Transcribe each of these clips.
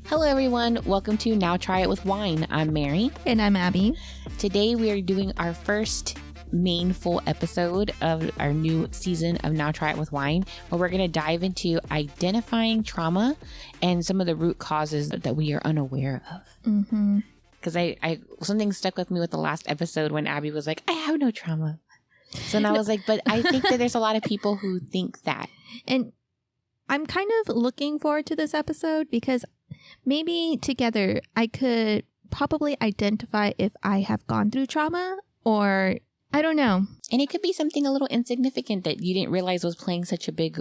Hello everyone, welcome to Now Try It with Wine. I'm Mary. And I'm Abby. Today we are doing our first main full episode of our new season of Now Try It with Wine, where we're going to dive into identifying trauma and some of the root causes that we are unaware of. Because I something stuck with me with the last episode when Abby was like, I have no trauma. So then I was like, but I think that there's a lot of people who think that. And I'm kind of looking forward to this episode because maybe together I could probably identify if I have gone through trauma or I don't know. And it could be something a little insignificant that you didn't realize was playing such a big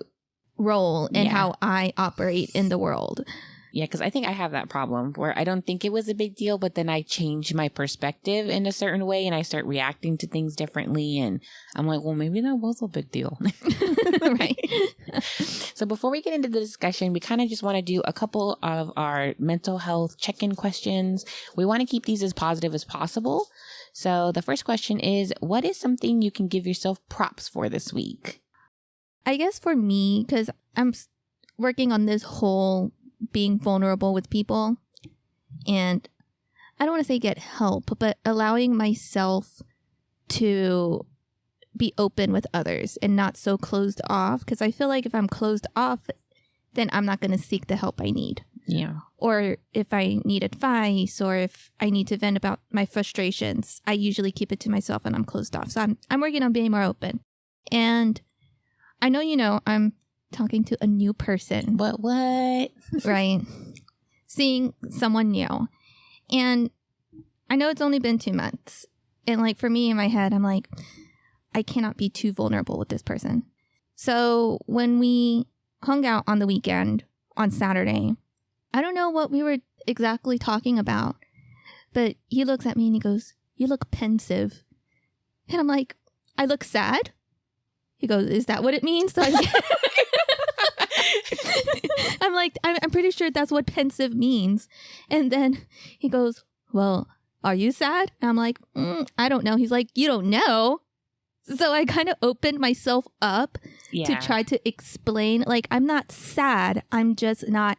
role in how I operate in the world. Yeah, because I think I have that problem where I don't think it was a big deal, but then I change my perspective in a certain way and I start reacting to things differently. And I'm like, well, maybe that was a big deal. Right. So before we get into the discussion, we kind of just want to do a couple of our mental health check-in questions. We want to keep these as positive as possible. So the first question is, what is something you can give yourself props for this week? I guess for me, because I'm working on this whole being vulnerable with people, and I don't want to say get help, but allowing myself to be open with others and not so closed off, because I feel like if I'm closed off, then I'm not going to seek the help I need. Yeah. Or if I need advice or if I need to vent about my frustrations, I usually keep it to myself and I'm closed off. So I'm working on being more open. And I know, I'm talking to a new person. What? Right. Seeing someone new. And I know it's only been 2 months. And like for me in my head, I'm like, I cannot be too vulnerable with this person. So when we hung out on the weekend on Saturday, I don't know what we were exactly talking about, but he looks at me and he goes, you look pensive. And I'm like, I look sad? He goes, is that what it means? So I'm like, I'm pretty sure that's what pensive means. And then he goes, well, are you sad? And I'm like, I don't know. He's like, you don't know. So I kind of opened myself up to try to explain, like, I'm not sad. I'm just not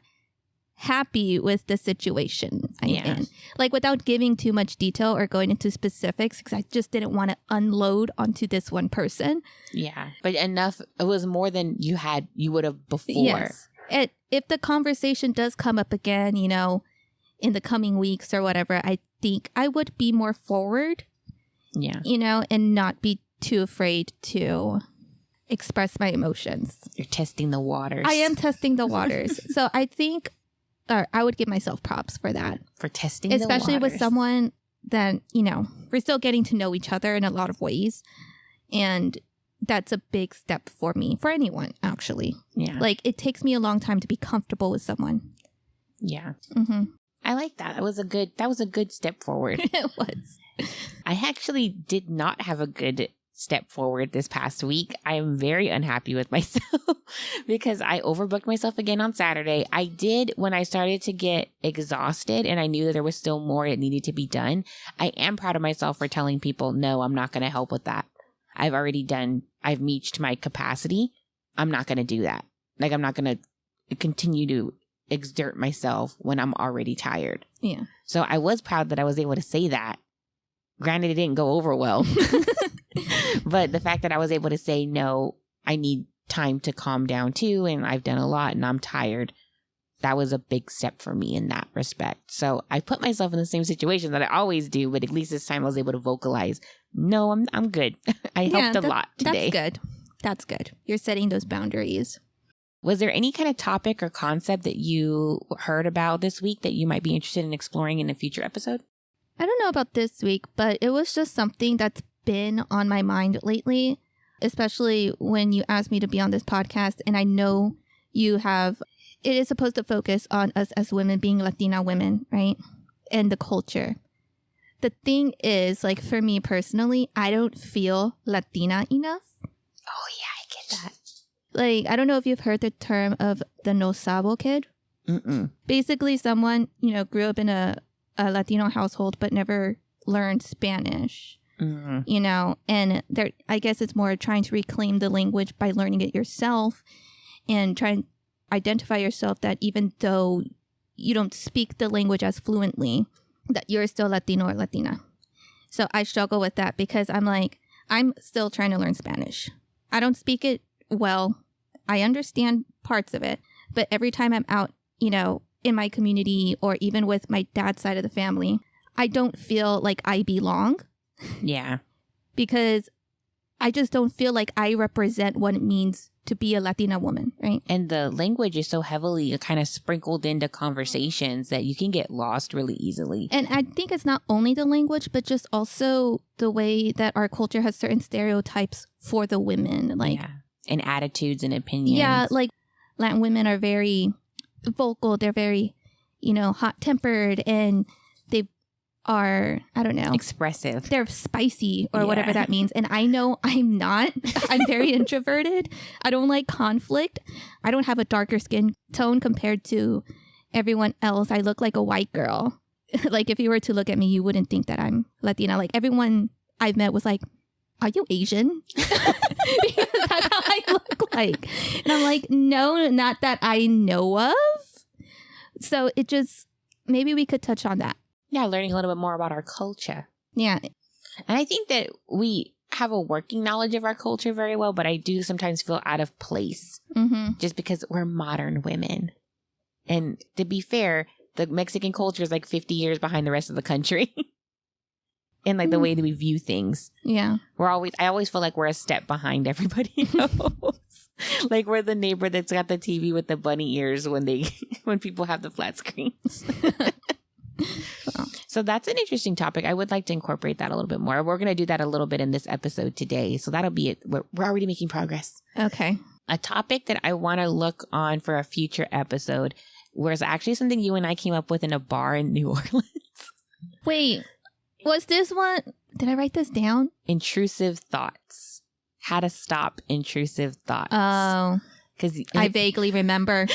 happy with the situation I'm in. Like, without giving too much detail or going into specifics, because I just didn't want to unload onto this one person. Yeah. But enough. It was more than you would have before. Yes. If the conversation does come up again, in the coming weeks or whatever, I think I would be more forward. Yeah. And not be too afraid to express my emotions. You're testing the waters. I am testing the waters. So I think I would give myself props for that. For testing the waters. Especially with someone that, we're still getting to know each other in a lot of ways. And that's a big step for me, for anyone, actually. Yeah. Like, it takes me a long time to be comfortable with someone. Yeah. Mm-hmm. I like that. That was a good step forward. It was. I actually did not have a good step forward this past week. I am very unhappy with myself because I overbooked myself again on Saturday. I did when I started to get exhausted and I knew that there was still more that needed to be done. I am proud of myself for telling people, no, I'm not going to help with that. I've reached my capacity. I'm not going to do that. Like, I'm not going to continue to exert myself when I'm already tired. Yeah. So I was proud that I was able to say that. Granted, it didn't go over well. But the fact that I was able to say, no, I need time to calm down too. And I've done a lot and I'm tired. That was a big step for me in that respect. So I put myself in the same situation that I always do. But at least this time I was able to vocalize, no, I'm good. I helped a lot today. That's good. You're setting those boundaries. Was there any kind of topic or concept that you heard about this week that you might be interested in exploring in a future episode? I don't know about this week, but it was just something that's been on my mind lately, especially when you asked me to be on this podcast. And I know it is supposed to focus on us as women being Latina women, right? And the culture. The thing is, like, for me personally, I don't feel Latina enough. Oh, yeah, I get that. Like, I don't know if you've heard the term of the no sabo kid. Mm-mm. Basically, someone, grew up in a Latino household but never learned Spanish. you know, and there, I guess it's more trying to reclaim the language by learning it yourself and trying to identify yourself that even though you don't speak the language as fluently, that you're still Latino or Latina. So I struggle with that because I'm still trying to learn Spanish. I don't speak it well. I understand parts of it, but every time I'm out, you know, in my community or even with my dad's side of the family, I don't feel like I belong. Yeah. Because I just don't feel like I represent what it means to be a Latina woman, right? And the language is so heavily kind of sprinkled into conversations that you can get lost really easily. And I think it's not only the language, but just also the way that our culture has certain stereotypes for the women. Like, yeah. And attitudes and opinions. Yeah, like Latin women are very vocal. They're very, you know, hot-tempered, and they are, I don't know, expressive. They're spicy or whatever that means. And I know I'm not. I'm very introverted. I don't like conflict. I don't have a darker skin tone compared to everyone else. I look like a white girl. Like if you were to look at me, you wouldn't think that I'm Latina. Like everyone I've met was like, are you Asian? Because that's how I look like. And I'm like, no, not that I know of. So it just, maybe we could touch on that. Yeah, learning a little bit more about our culture. Yeah. And I think that we have a working knowledge of our culture very well, but I do sometimes feel out of place just because we're modern women. And to be fair, the Mexican culture is like 50 years behind the rest of the country. And like the way that we view things. Yeah. I always feel like we're a step behind everybody else. Like we're the neighbor that's got the TV with the bunny ears when people have the flat screens. So that's an interesting topic. I would like to incorporate that a little bit more. We're going to do that a little bit in this episode today. So that'll be it. We're already making progress. Okay. A topic that I want to look on for a future episode was actually something you and I came up with in a bar in New Orleans. Wait, was this one? Did I write this down? Intrusive thoughts. How to stop intrusive thoughts. Oh. Because I vaguely remember.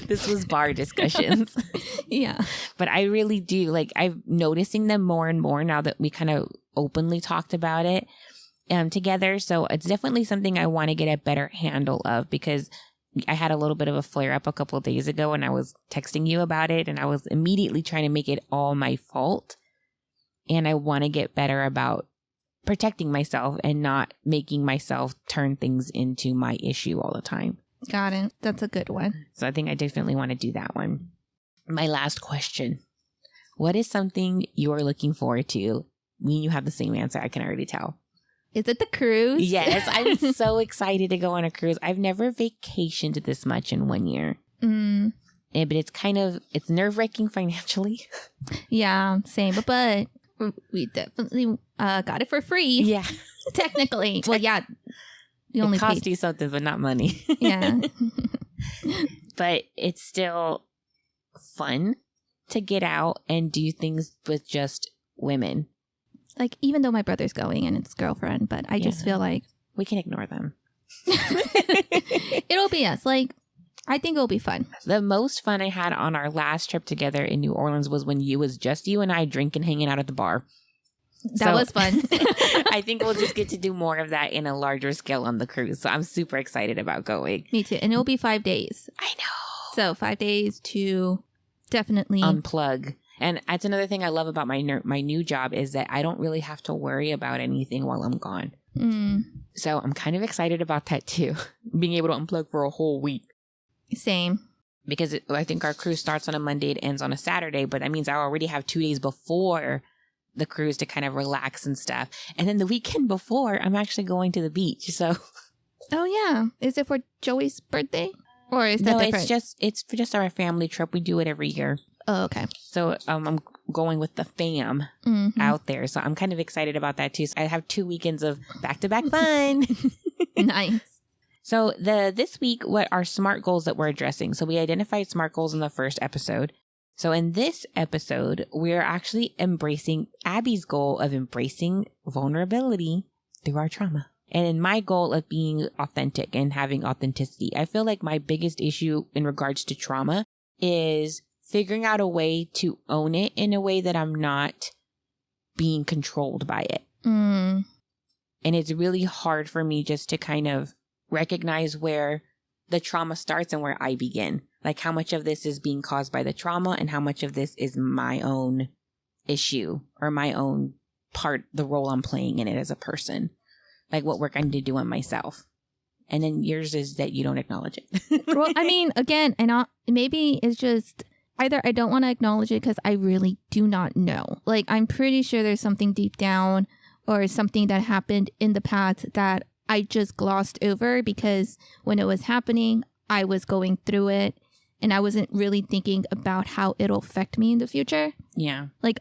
This was bar discussions. Yeah. But I really do. Like, I'm noticing them more and more now that we kind of openly talked about it together. So it's definitely something I want to get a better handle of, because I had a little bit of a flare up a couple of days ago and I was texting you about it and I was immediately trying to make it all my fault. And I want to get better about protecting myself and not making myself turn things into my issue all the time. Got it. That's a good one. So I think I definitely want to do that one. My last question. What is something you're looking forward to? Me and you have the same answer. I can already tell. Is it the cruise? Yes. I'm so excited to go on a cruise. I've never vacationed this much in 1 year. Mm. But it's nerve-wracking financially. Yeah, same. But we definitely got it for free. Yeah. Technically. Well, yeah. You only it cost paid. you something, but not money. Yeah. But it's still fun to get out and do things with just women. Like, even though my brother's going and it's girlfriend, but I just feel like we can ignore them. It'll be us. Like, I think it'll be fun. The most fun I had on our last trip together in New Orleans was when it was just you and I drinking, hanging out at the bar. That was fun. I think we'll just get to do more of that in a larger scale on the cruise. So I'm super excited about going. Me too. And it'll be 5 days. I know. So 5 days to definitely unplug. And that's another thing I love about my new job is that I don't really have to worry about anything while I'm gone. Mm. So I'm kind of excited about that too. Being able to unplug for a whole week. Same. Because I think our cruise starts on a Monday, it ends on a Saturday, but that means I already have 2 days before the cruise to kind of relax and stuff. And then the weekend before, I'm actually going to the beach. So, oh yeah, is it for Joey's birthday, or is that different? it's just our family trip. We do it every year. Oh, okay. So I'm going with the fam out there. So I'm kind of excited about that too. So I have 2 weekends of back-to-back fun. Nice. So this week, what are SMART goals that we're addressing? So we identified SMART goals in the first episode. So in this episode, we're actually embracing Abby's goal of embracing vulnerability through our trauma. And in my goal of being authentic and having authenticity. I feel like my biggest issue in regards to trauma is figuring out a way to own it in a way that I'm not being controlled by it. Mm. And it's really hard for me just to kind of recognize where the trauma starts and where I begin. Like how much of this is being caused by the trauma and how much of this is my own issue or my own part, the role I'm playing in it as a person. Like what work I need to do on myself. And then yours is that you don't acknowledge it. Well, I mean, again, and maybe it's just either I don't want to acknowledge it because I really do not know. Like, I'm pretty sure there's something deep down or something that happened in the past that I just glossed over because when it was happening, I was going through it and I wasn't really thinking about how it'll affect me in the future. Yeah. Like,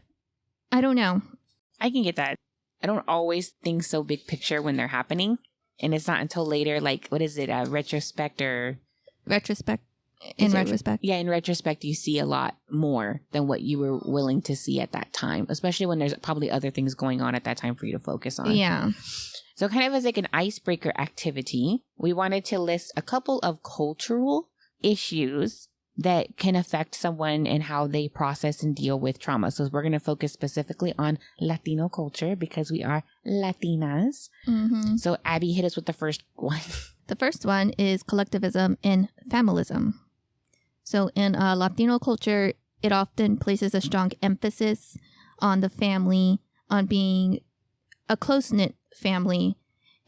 I don't know. I can get that. I don't always think so big picture when they're happening. And it's not until later, like, what is it, retrospect or... Retrospect. In retrospect. Yeah, in retrospect, you see a lot more than what you were willing to see at that time, especially when there's probably other things going on at that time for you to focus on. Yeah. So kind of as like an icebreaker activity, we wanted to list a couple of cultural issues that can affect someone and how they process and deal with trauma. So we're going to focus specifically on Latino culture because we are Latinas. Mm-hmm. So Abby, hit us with the first one. The first one is collectivism and familism. So in Latino culture, it often places a strong emphasis on the family, on being a close-knit family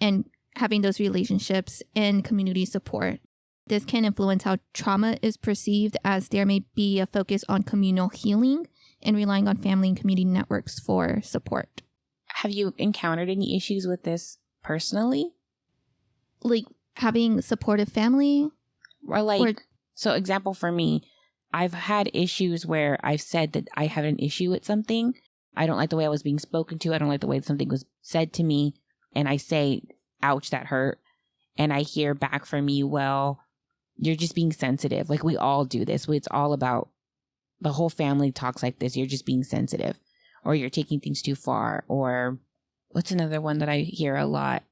and having those relationships and community support. This can influence how trauma is perceived, as there may be a focus on communal healing and relying on family and community networks for support. Have you encountered any issues with this personally? Like having supportive family? Or like, so example for me, I've had issues where I've said that I have an issue with something. I don't like the way I was being spoken to. I don't like the way something was said to me. And I say, ouch, that hurt. And I hear back from you, well, you're just being sensitive. Like we all do this. It's all about the whole family talks like this. You're just being sensitive or you're taking things too far. Or what's another one that I hear a lot?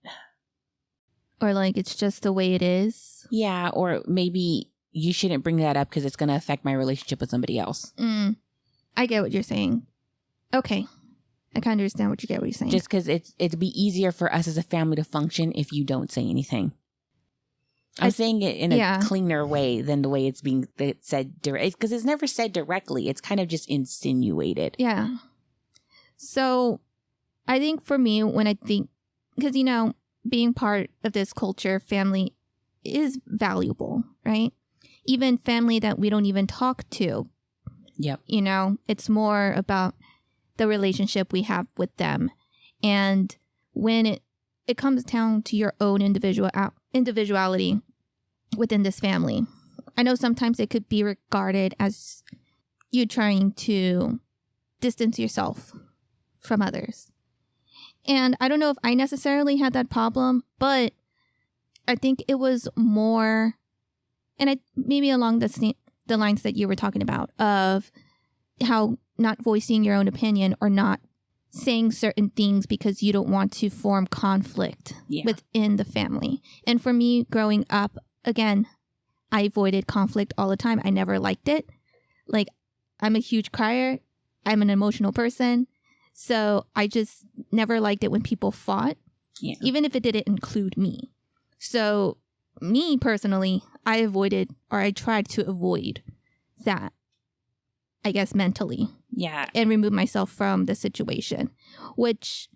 Or like, it's just the way it is. Yeah. Or maybe you shouldn't bring that up because it's going to affect my relationship with somebody else. I get what you're saying. Okay. I kind of understand what you're saying. Just because it'd be easier for us as a family to function if you don't say anything. I'm saying it in a cleaner way than the way it's being said direct, because it's never said directly. It's kind of just insinuated. Yeah. So I think for me, when I think, because, you know, being part of this culture, family is valuable, right? Even family that we don't even talk to. Yep. You know, it's more about the relationship we have with them. And when it comes down to your own individuality within this family, I know sometimes it could be regarded as you trying to distance yourself from others. And I don't know if I necessarily had that problem, but I think it was more, and maybe along the lines that you were talking about, of how not voicing your own opinion or not saying certain things because you don't want to form conflict within the family. And for me, growing up, again, I avoided conflict all the time. I never liked it. Like, I'm a huge crier. I'm an emotional person. So I just never liked it when people fought, even if it didn't include me. So me personally, I avoided, or I tried to avoid that, I guess, mentally. Yeah. And remove myself from the situation, which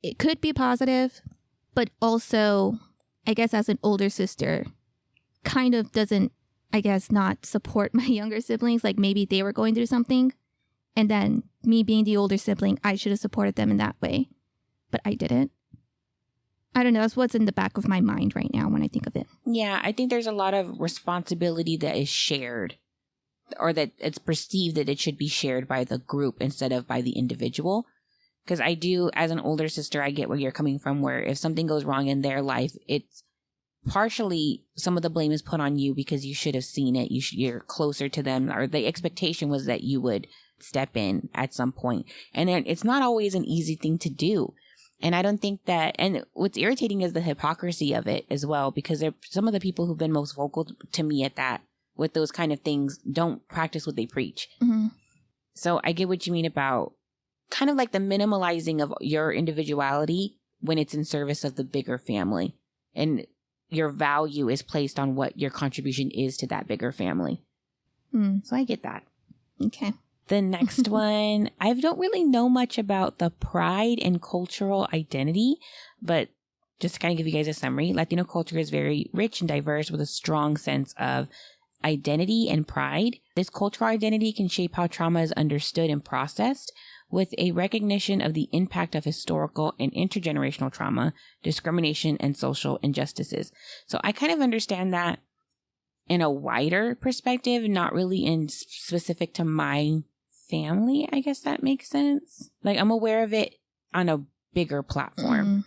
it could be positive, but also, I guess, as an older sister, kind of doesn't, I guess, not support my younger siblings. Like maybe they were going through something, and then me being the older sibling, I should have supported them in that way, but I didn't. I don't know. That's what's in the back of my mind right now when I think of it. Yeah, I think there's a lot of responsibility that is shared, or that it's perceived that it should be shared by the group instead of by the individual. Because I do, as an older sister, I get where you're coming from, where if something goes wrong in their life, it's partially some of the blame is put on you because you should have seen it. You're closer to them, or the expectation was that you would step in at some point. And then it's not always an easy thing to do. And I don't think that, and what's irritating is the hypocrisy of it as well, because some of the people who've been most vocal to me at that, with those kind of things, don't practice what they preach. Mm-hmm. So I get what you mean about kind of like the minimalizing of your individuality when it's in service of the bigger family. And your value is placed on what your contribution is to that bigger family. So I get that. Okay. The next one, I don't really know much about the pride and cultural identity, but just to kind of give you guys a summary, Latino culture is very rich and diverse with a strong sense of identity and pride. This cultural identity can shape how trauma is understood and processed, with a recognition of the impact of historical and intergenerational trauma, discrimination, and social injustices. So I kind of understand that in a wider perspective, not really in specific to my family. I guess that makes sense. Like, I'm aware of it on a bigger platform.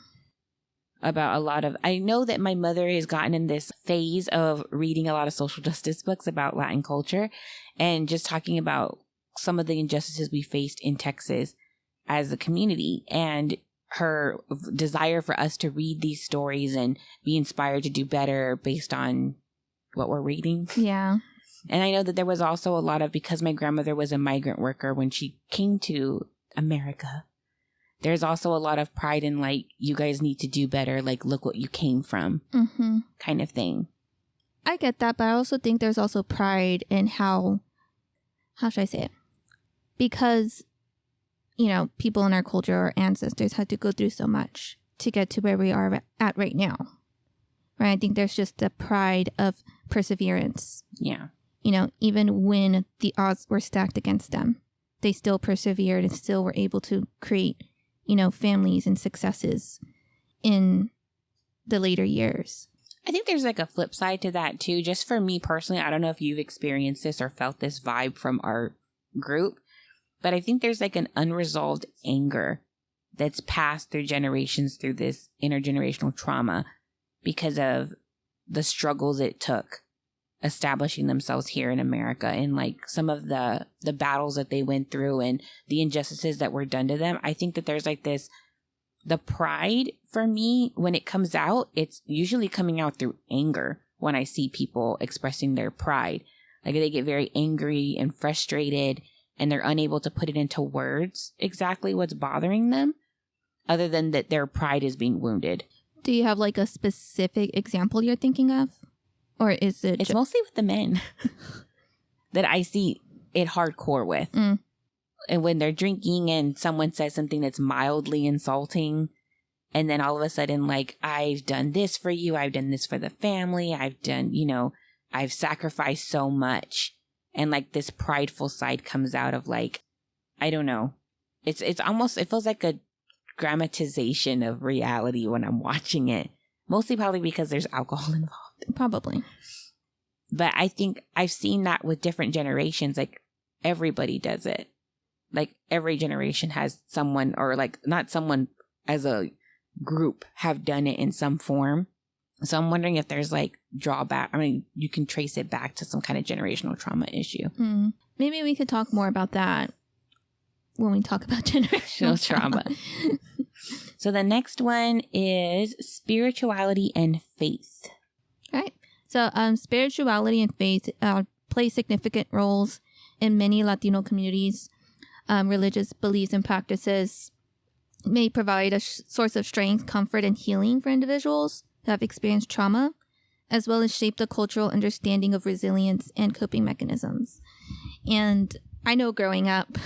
About a lot of, I know that my mother has gotten in this phase of reading a lot of social justice books about Latin culture and just talking about some of the injustices we faced in Texas as a community, and her desire for us to read these stories and be inspired to do better based on what we're reading. Yeah. And I know that there was also a lot of, because my grandmother was a migrant worker when she came to America, there's also a lot of pride in, like, you guys need to do better. Like, look what you came from, kind of thing. I get that, but I also think there's also pride in how should I say it? Because, you know, people in our culture, our ancestors had to go through so much to get to where we are at right now. Right? I think there's just the pride of perseverance. Yeah. You know, even when the odds were stacked against them, they still persevered and still were able to create, you know, families and successes in the later years. I think there's like a flip side to that too. Just for me personally, I don't know if you've experienced this or felt this vibe from our group, but I think there's like an unresolved anger that's passed through generations through this intergenerational trauma because of the struggles it took establishing themselves here in America, and like some of the battles that they went through and the injustices that were done to them. I think that there's like this, the pride for me, when it comes out, it's usually coming out through anger when I see people expressing their pride. Like, they get very angry and frustrated and they're unable to put it into words exactly what's bothering them, other than that their pride is being wounded. Do you have like a specific example you're thinking of? Or is it... It's mostly with the men that I see it hardcore with. And when they're drinking and someone says something that's mildly insulting, and then all of a sudden, like, I've done this for you, I've done this for the family, I've done, you know, I've sacrificed so much. And like this prideful side comes out of, like, I don't know. It's almost, it feels like a dramatization of reality when I'm watching it. Mostly probably because there's alcohol involved. Probably. But I think I've seen that with different generations. Like, everybody does it. Like, every generation has someone, or like not someone as a group, have done it in some form. So I'm wondering if there's like drawback. I mean, you can trace it back to some kind of generational trauma issue. Maybe we could talk more about that when we talk about generational trauma. So the next one is spirituality and faith. Right. So spirituality and faith play significant roles in many Latino communities. Religious beliefs and practices may provide a source of strength, comfort, and healing for individuals who have experienced trauma, as well as shape the cultural understanding of resilience and coping mechanisms. And I know growing up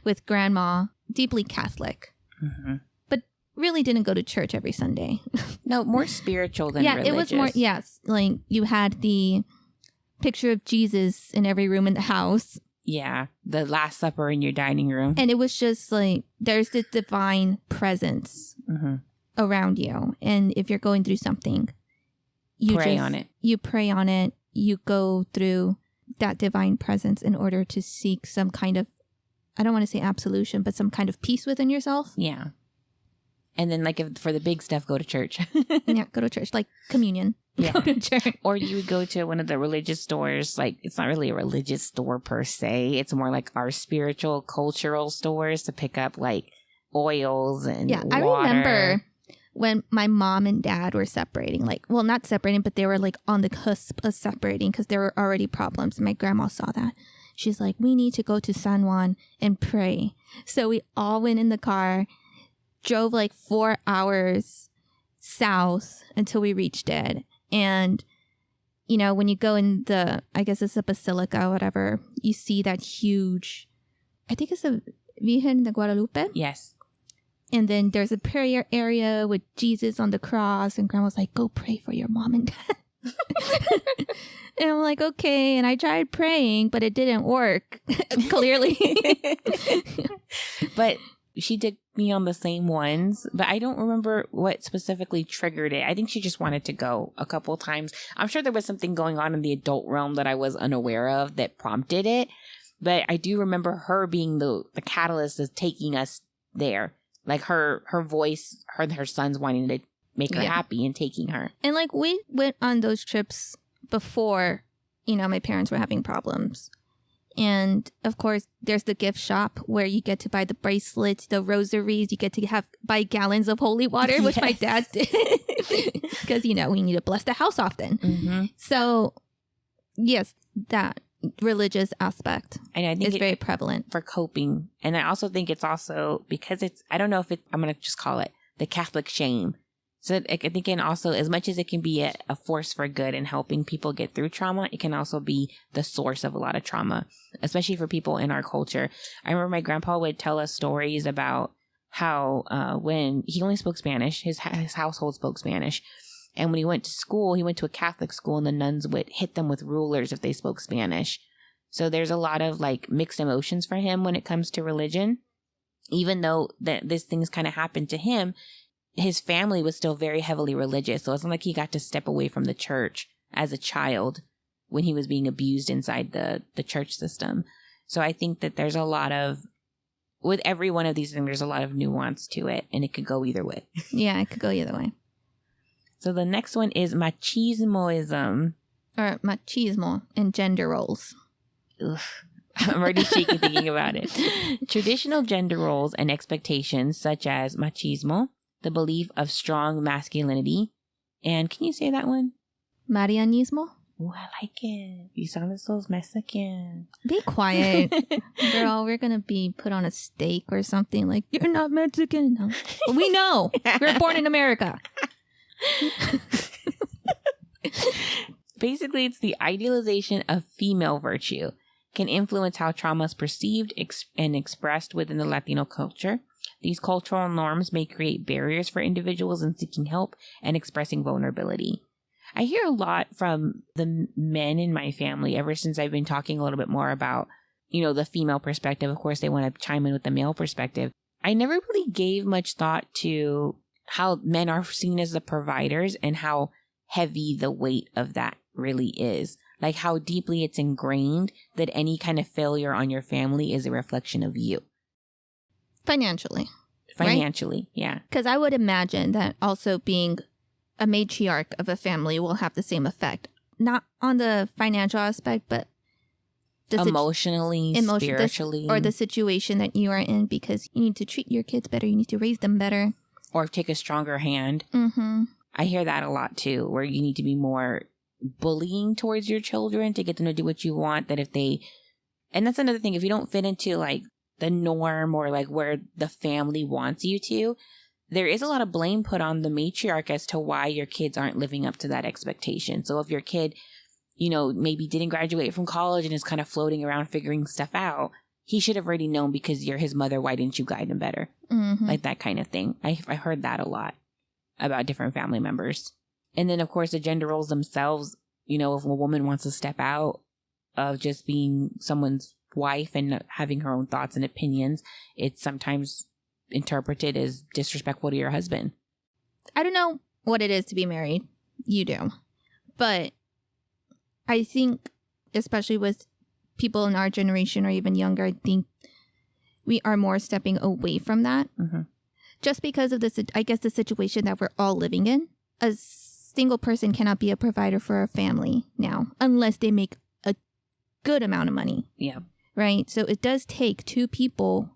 with grandma, deeply Catholic, but really didn't go to church every Sunday. No, more spiritual than religious. Yeah, it was more, yes. Like, you had the picture of Jesus in every room in the house. Yeah, the Last Supper in your dining room. And it was just like, there's this divine presence around you. And if you're going through something, you pray on it. You pray on it. You go through that divine presence in order to seek some kind of, I don't want to say absolution, but some kind of peace within yourself. Yeah. And then, like, if for the big stuff, go to church. Yeah, go to church. Like communion. Yeah. Go to church. Or you would go to one of the religious stores. Like, it's not really a religious store per se. It's more like our spiritual, cultural stores to pick up, like, oils and water. I remember when my mom and dad were separating. Like, well, not separating, but they were, like, on the cusp of separating because there were already problems. My grandma saw that. she's like, we need to go to San Juan and pray. So we all went in the car, drove like 4 hours south until we reached it. And, you know, when you go in the, I guess it's a basilica or whatever, you see that huge, I think it's a Virgen de Guadalupe. Yes. And then there's a prayer area with Jesus on the cross. And Grandma's like, go pray for your mom and dad. And I'm like, okay. And I tried praying, but it didn't work, clearly. But she did me on the same ones, but I don't remember what specifically triggered it. I think she just wanted to go a couple of times. I'm sure there was something going on in the adult realm that I was unaware of that prompted it. But I do remember her being the catalyst of taking us there. Like her voice, her sons wanting to make her happy and taking her. And like we went on those trips before, you know, my parents were having problems. And of course, there's the gift shop where you get to buy the bracelets, the rosaries. You get to buy gallons of holy water, which my dad did. Because, you know, we need to bless the house often. Mm-hmm. So, yes, that religious aspect and I think is very prevalent. For coping. And I also think it's also because I don't know if I'm going to just call it the Catholic shame. So I think it can also, as much as it can be a force for good in helping people get through trauma, it can also be the source of a lot of trauma, especially for people in our culture. I remember my grandpa would tell us stories about how when he only spoke Spanish, his household spoke Spanish. And when he went to school, he went to a Catholic school and the nuns would hit them with rulers if they spoke Spanish. So there's a lot of like mixed emotions for him when it comes to religion. Even though this thing's kind of happened to him, his family was still very heavily religious. So it's not like he got to step away from the church as a child when he was being abused inside the church system. So I think that there's a lot of, with every one of these things, there's a lot of nuance to it and it could go either way. Yeah, it could go either way. So the next one is machismoism. Or machismo and gender roles. Ugh, I'm already shaking thinking about it. Traditional gender roles and expectations such as machismo, the belief of strong masculinity. And can you say that one? Marianismo. Oh, I like it. You sound so Mexican. Be quiet. Girl, we're going to be put on a stake or something like, you're not Mexican. No. But we know. We're born in America. Basically, it's the idealization of female virtue can influence how trauma is perceived and expressed within the Latino culture. These cultural norms may create barriers for individuals in seeking help and expressing vulnerability. I hear a lot from the men in my family ever since I've been talking a little bit more about, you know, the female perspective. Of course, they want to chime in with the male perspective. I never really gave much thought to how men are seen as the providers and how heavy the weight of that really is. Like how deeply it's ingrained that any kind of failure on your family is a reflection of you. Financially, right? Yeah. Because I would imagine that also being a matriarch of a family will have the same effect. Not on the financial aspect, but emotionally, spiritually. Or the situation that you are in, because you need to treat your kids better. You need to raise them better. Or take a stronger hand. Mm-hmm. I hear that a lot too, where you need to be more bullying towards your children to get them to do what you want. That if they, and that's another thing, if you don't fit into like the norm or like where the family wants you to, there is a lot of blame put on the matriarch as to why your kids aren't living up to that expectation. So if your kid, you know, maybe didn't graduate from college and is kind of floating around figuring stuff out, he should have already known because you're his mother. Why didn't you guide him better? Mm-hmm. Like that kind of thing. I heard that a lot about different family members. And then, of course, the gender roles themselves, you know, if a woman wants to step out of just being someone's wife and having her own thoughts and opinions, it's sometimes interpreted as disrespectful to your husband. I don't know what it is to be married. You do. But I think, especially with people in our generation or even younger, I think we are more stepping away from that. Mm-hmm. Just because of this, I guess, the situation that we're all living in. A single person cannot be a provider for a family now unless they make a good amount of money. Yeah. Right? So it does take two people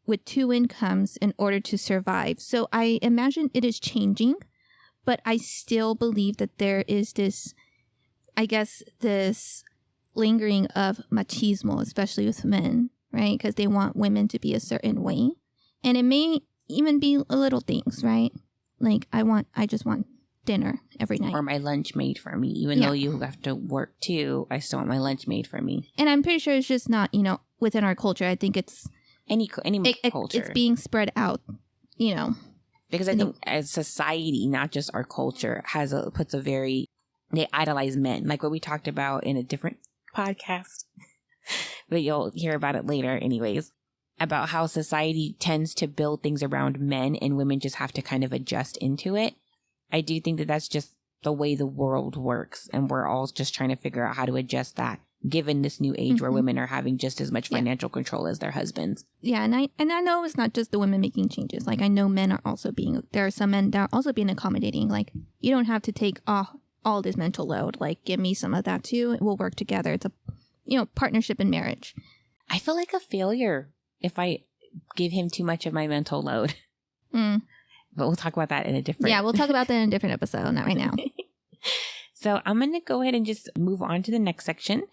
with two incomes in order to survive. So I imagine it is changing, but I still believe that there is this, I guess, this lingering of machismo, especially with men, right? Because they want women to be a certain way. And it may even be little things, right? Like I just want dinner every night. Or my lunch made for me. Even though you have to work too, I still want my lunch made for me. And I'm pretty sure it's just not, within our culture. I think it's any culture. It's being spread out, Because I think as society, not just our culture, they idolize men. Like what we talked about in a different podcast. But you'll hear about it later anyways. About how society tends to build things around men and women just have to kind of adjust into it. I do think that that's just the way the world works. And we're all just trying to figure out how to adjust that, given this new age where women are having just as much financial control as their husbands. Yeah, and I know it's not just the women making changes. Like I know men are also there are some men that are also being accommodating. Like you don't have to take all this mental load. Like give me some of that too. We'll work together. It's a partnership in marriage. I feel like a failure if I give him too much of my mental load. But we'll talk about that in a different... Yeah, we'll talk about that in a different episode, not right now. So I'm going to go ahead and just move on to the next section.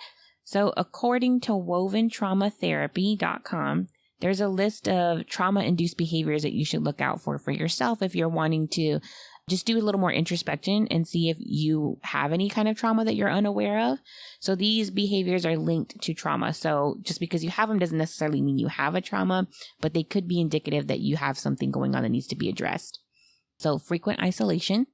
So according to woventraumatherapy.com, there's a list of trauma-induced behaviors that you should look out for yourself if you're wanting to just do a little more introspection and see if you have any kind of trauma that you're unaware of. So these behaviors are linked to trauma. So just because you have them doesn't necessarily mean you have a trauma, but they could be indicative that you have something going on that needs to be addressed. So frequent isolation.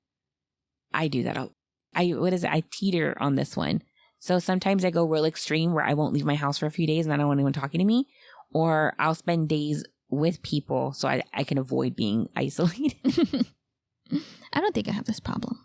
I do that. I teeter on this one. So sometimes I go real extreme where I won't leave my house for a few days and I don't want anyone talking to me, or I'll spend days with people so I can avoid being isolated. I don't think I have this problem.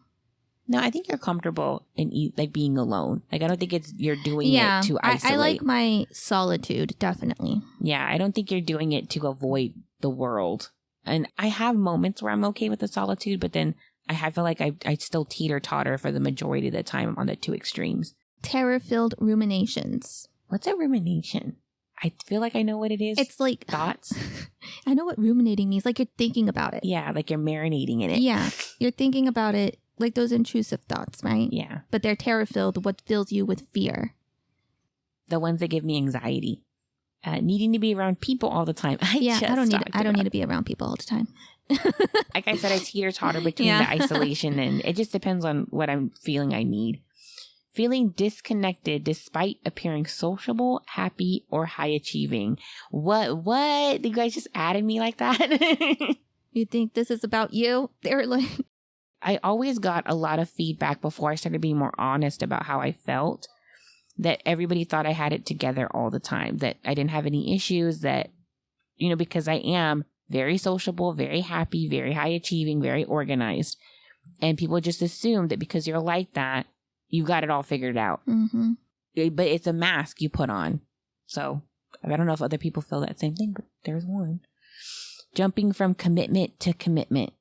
No, I think you're comfortable in being alone. Like I don't think you're doing it to isolate. I like my solitude, definitely. Yeah, I don't think you're doing it to avoid the world. And I have moments where I'm okay with the solitude, but then I feel like I still teeter-totter for the majority of the time on the two extremes. Terror-filled ruminations. What's a rumination? I feel like I know what it is. It's like... Thoughts? I know what ruminating means. Like you're thinking about it. Yeah, like you're marinating in it. Yeah, you're thinking about it, like those intrusive thoughts, right? Yeah. But they're terror-filled, what fills you with fear. The ones that give me anxiety. Needing to be around people all the time. I don't need to be around people all the time. Like I said, I teeter-totter between the isolation, and it just depends on what I'm feeling I need. Feeling disconnected despite appearing sociable, happy, or high achieving. What? You guys just added me like that? You think this is about you? They're like... I always got a lot of feedback before I started being more honest about how I felt, that everybody thought I had it together all the time, that I didn't have any issues, that, because I am very sociable, very happy, very high achieving, very organized. And people just assume that because you're like that, you got it all figured out. Mm-hmm. But it's a mask you put on. So I don't know if other people feel that same thing, but there's one. Jumping from commitment to commitment.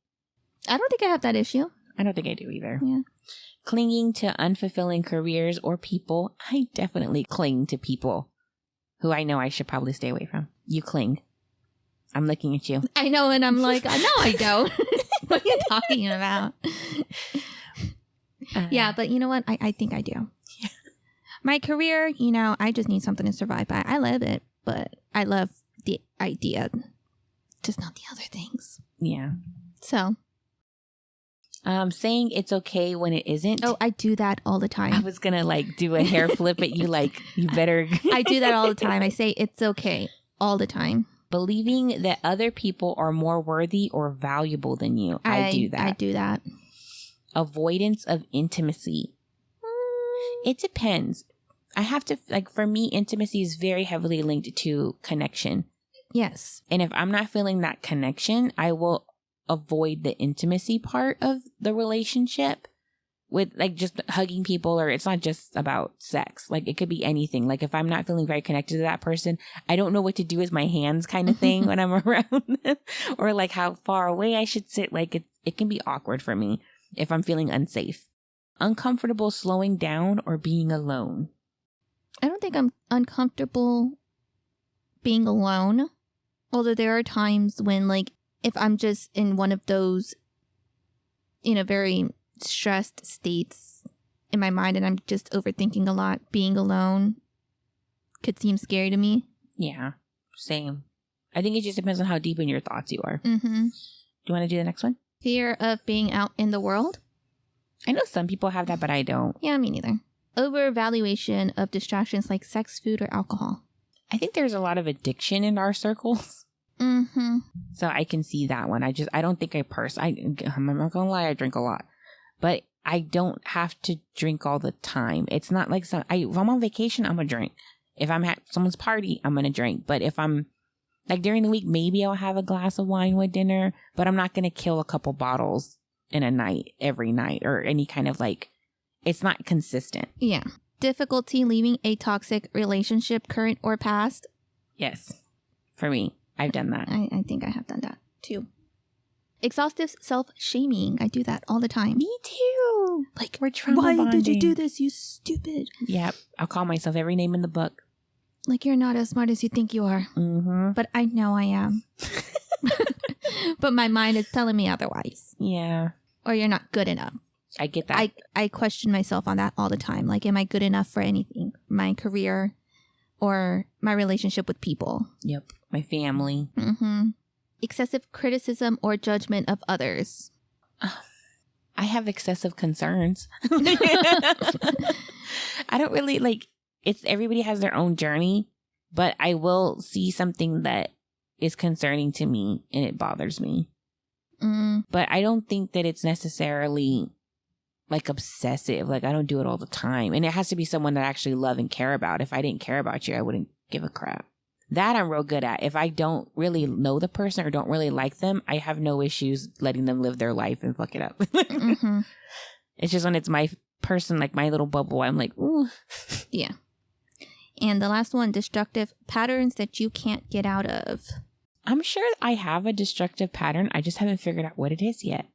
I don't think I have that issue. I don't think I do either. Yeah. Clinging to unfulfilling careers or people. I definitely cling to people who I know I should probably stay away from. You cling. I'm looking at you. I know, and I'm like, no, I don't. What are you talking about? Yeah, but you know what? I think I do. Yeah. My career, I just need something to survive by. I love it, but I love the idea, just not the other things. Yeah. So. Saying it's okay when it isn't. Oh, I do that all the time. I was going to do a hair flip at you you better. I do that all the time. I say it's okay all the time. Believing that other people are more worthy or valuable than you. I do that. I do that. Avoidance of intimacy. It depends. I have to, for me, intimacy is very heavily linked to connection. Yes. And if I'm not feeling that connection, I will avoid the intimacy part of the relationship with just hugging people, or it's not just about sex. It could be anything. If I'm not feeling very connected to that person, I don't know what to do with my hands kind of thing when I'm around them, or how far away I should sit. It can be awkward for me if I'm feeling unsafe. Uncomfortable slowing down or being alone. I don't think I'm uncomfortable being alone. Although there are times when if I'm just in one of those, very stressed states in my mind and I'm just overthinking a lot, being alone could seem scary to me. Yeah, same. I think it just depends on how deep in your thoughts you are. Mm-hmm. Do you want to do the next one? Fear of being out in the world? I know some people have that, but I don't. Yeah, me neither. Overvaluation of distractions like sex, food, or alcohol. I think there's a lot of addiction in our circles. Mm-hmm. So I can see that one. I don't think I'm not going to lie, I drink a lot. But I don't have to drink all the time. It's not like if I'm on vacation, I'm going to drink. If I'm at someone's party, I'm going to drink. But if I'm like during the week, maybe I'll have a glass of wine with dinner, but I'm not going to kill a couple bottles in a night, every night, or any kind of it's not consistent. Yeah. Difficulty leaving a toxic relationship, current or past? Yes. For me, I've done that. I think I have done that too. Exhaustive self-shaming. I do that all the time. Me too. Like, we're trauma why bonding. did you do this, you stupid? Yep. I'll call myself every name in the book. Like, you're not as smart as you think you are. Mm-hmm. But I know I am. But my mind is telling me otherwise. Yeah. Or you're not good enough. I get that. I question myself on that all the time. Like, am I good enough for anything? My career or my relationship with people? Yep. My family. Mm-hmm. Excessive criticism or judgment of others. I have excessive concerns. I don't really everybody has their own journey, but I will see something that is concerning to me and it bothers me. Mm. But I don't think that it's necessarily obsessive. I don't do it all the time. And it has to be someone that I actually love and care about. If I didn't care about you, I wouldn't give a crap. That I'm real good at. If I don't really know the person or don't really like them, I have no issues letting them live their life and fuck it up. Mm-hmm. It's just when it's my person, my little bubble, I'm like, ooh. Yeah. And the last one, destructive patterns that you can't get out of. I'm sure I have a destructive pattern. I just haven't figured out what it is yet.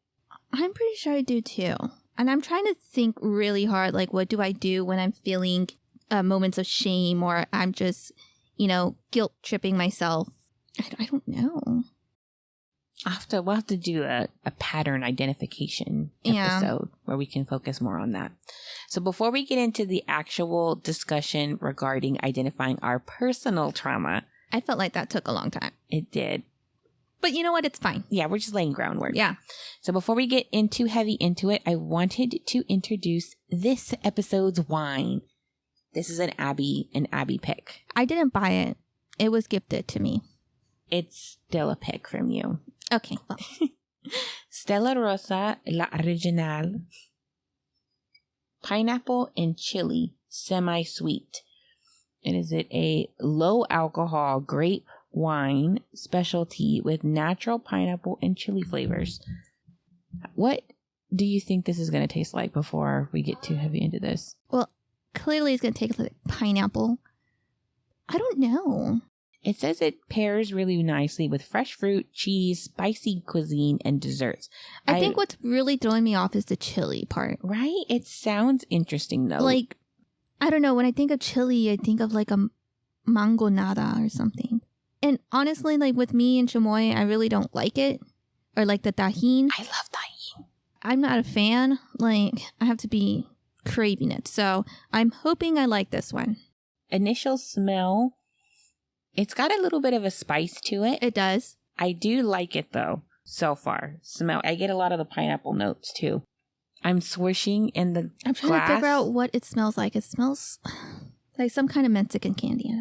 I'm pretty sure I do too. And I'm trying to think really hard, what do I do when I'm feeling moments of shame or I'm just, guilt tripping myself. I don't know. We'll have to do a pattern identification episode where we can focus more on that. So before we get into the actual discussion regarding identifying our personal trauma. I felt like that took a long time. It did. But you know what? It's fine. Yeah, we're just laying groundwork. Yeah. So before we get too heavy into it, I wanted to introduce this episode's wine. This is an Abby pick. I didn't buy it. It was gifted to me. It's still a pick from you. Okay. Well. Stella Rosa La Original. Pineapple and chili, semi-sweet. It is a low alcohol grape wine specialty with natural pineapple and chili flavors. What do you think this is going to taste like before we get too heavy into this? Well, clearly it's going to taste like pineapple. I don't know. It says it pairs really nicely with fresh fruit, cheese, spicy cuisine, and desserts. I think what's really throwing me off is the chili part. Right? It sounds interesting, though. I don't know. When I think of chili, I think of a mangonada or something. And honestly, with me and chamoy, I really don't like it. Or the tajin. I love tajin. I'm not a fan. I have to be craving it. So I'm hoping I like this one. Initial smell. It's got a little bit of a spice to it. It does. I do like it, though, so far. Smell. I get a lot of the pineapple notes, too. I'm swishing in the I'm trying glass. to figure out what it smells like. It smells like some kind of Mexican candy.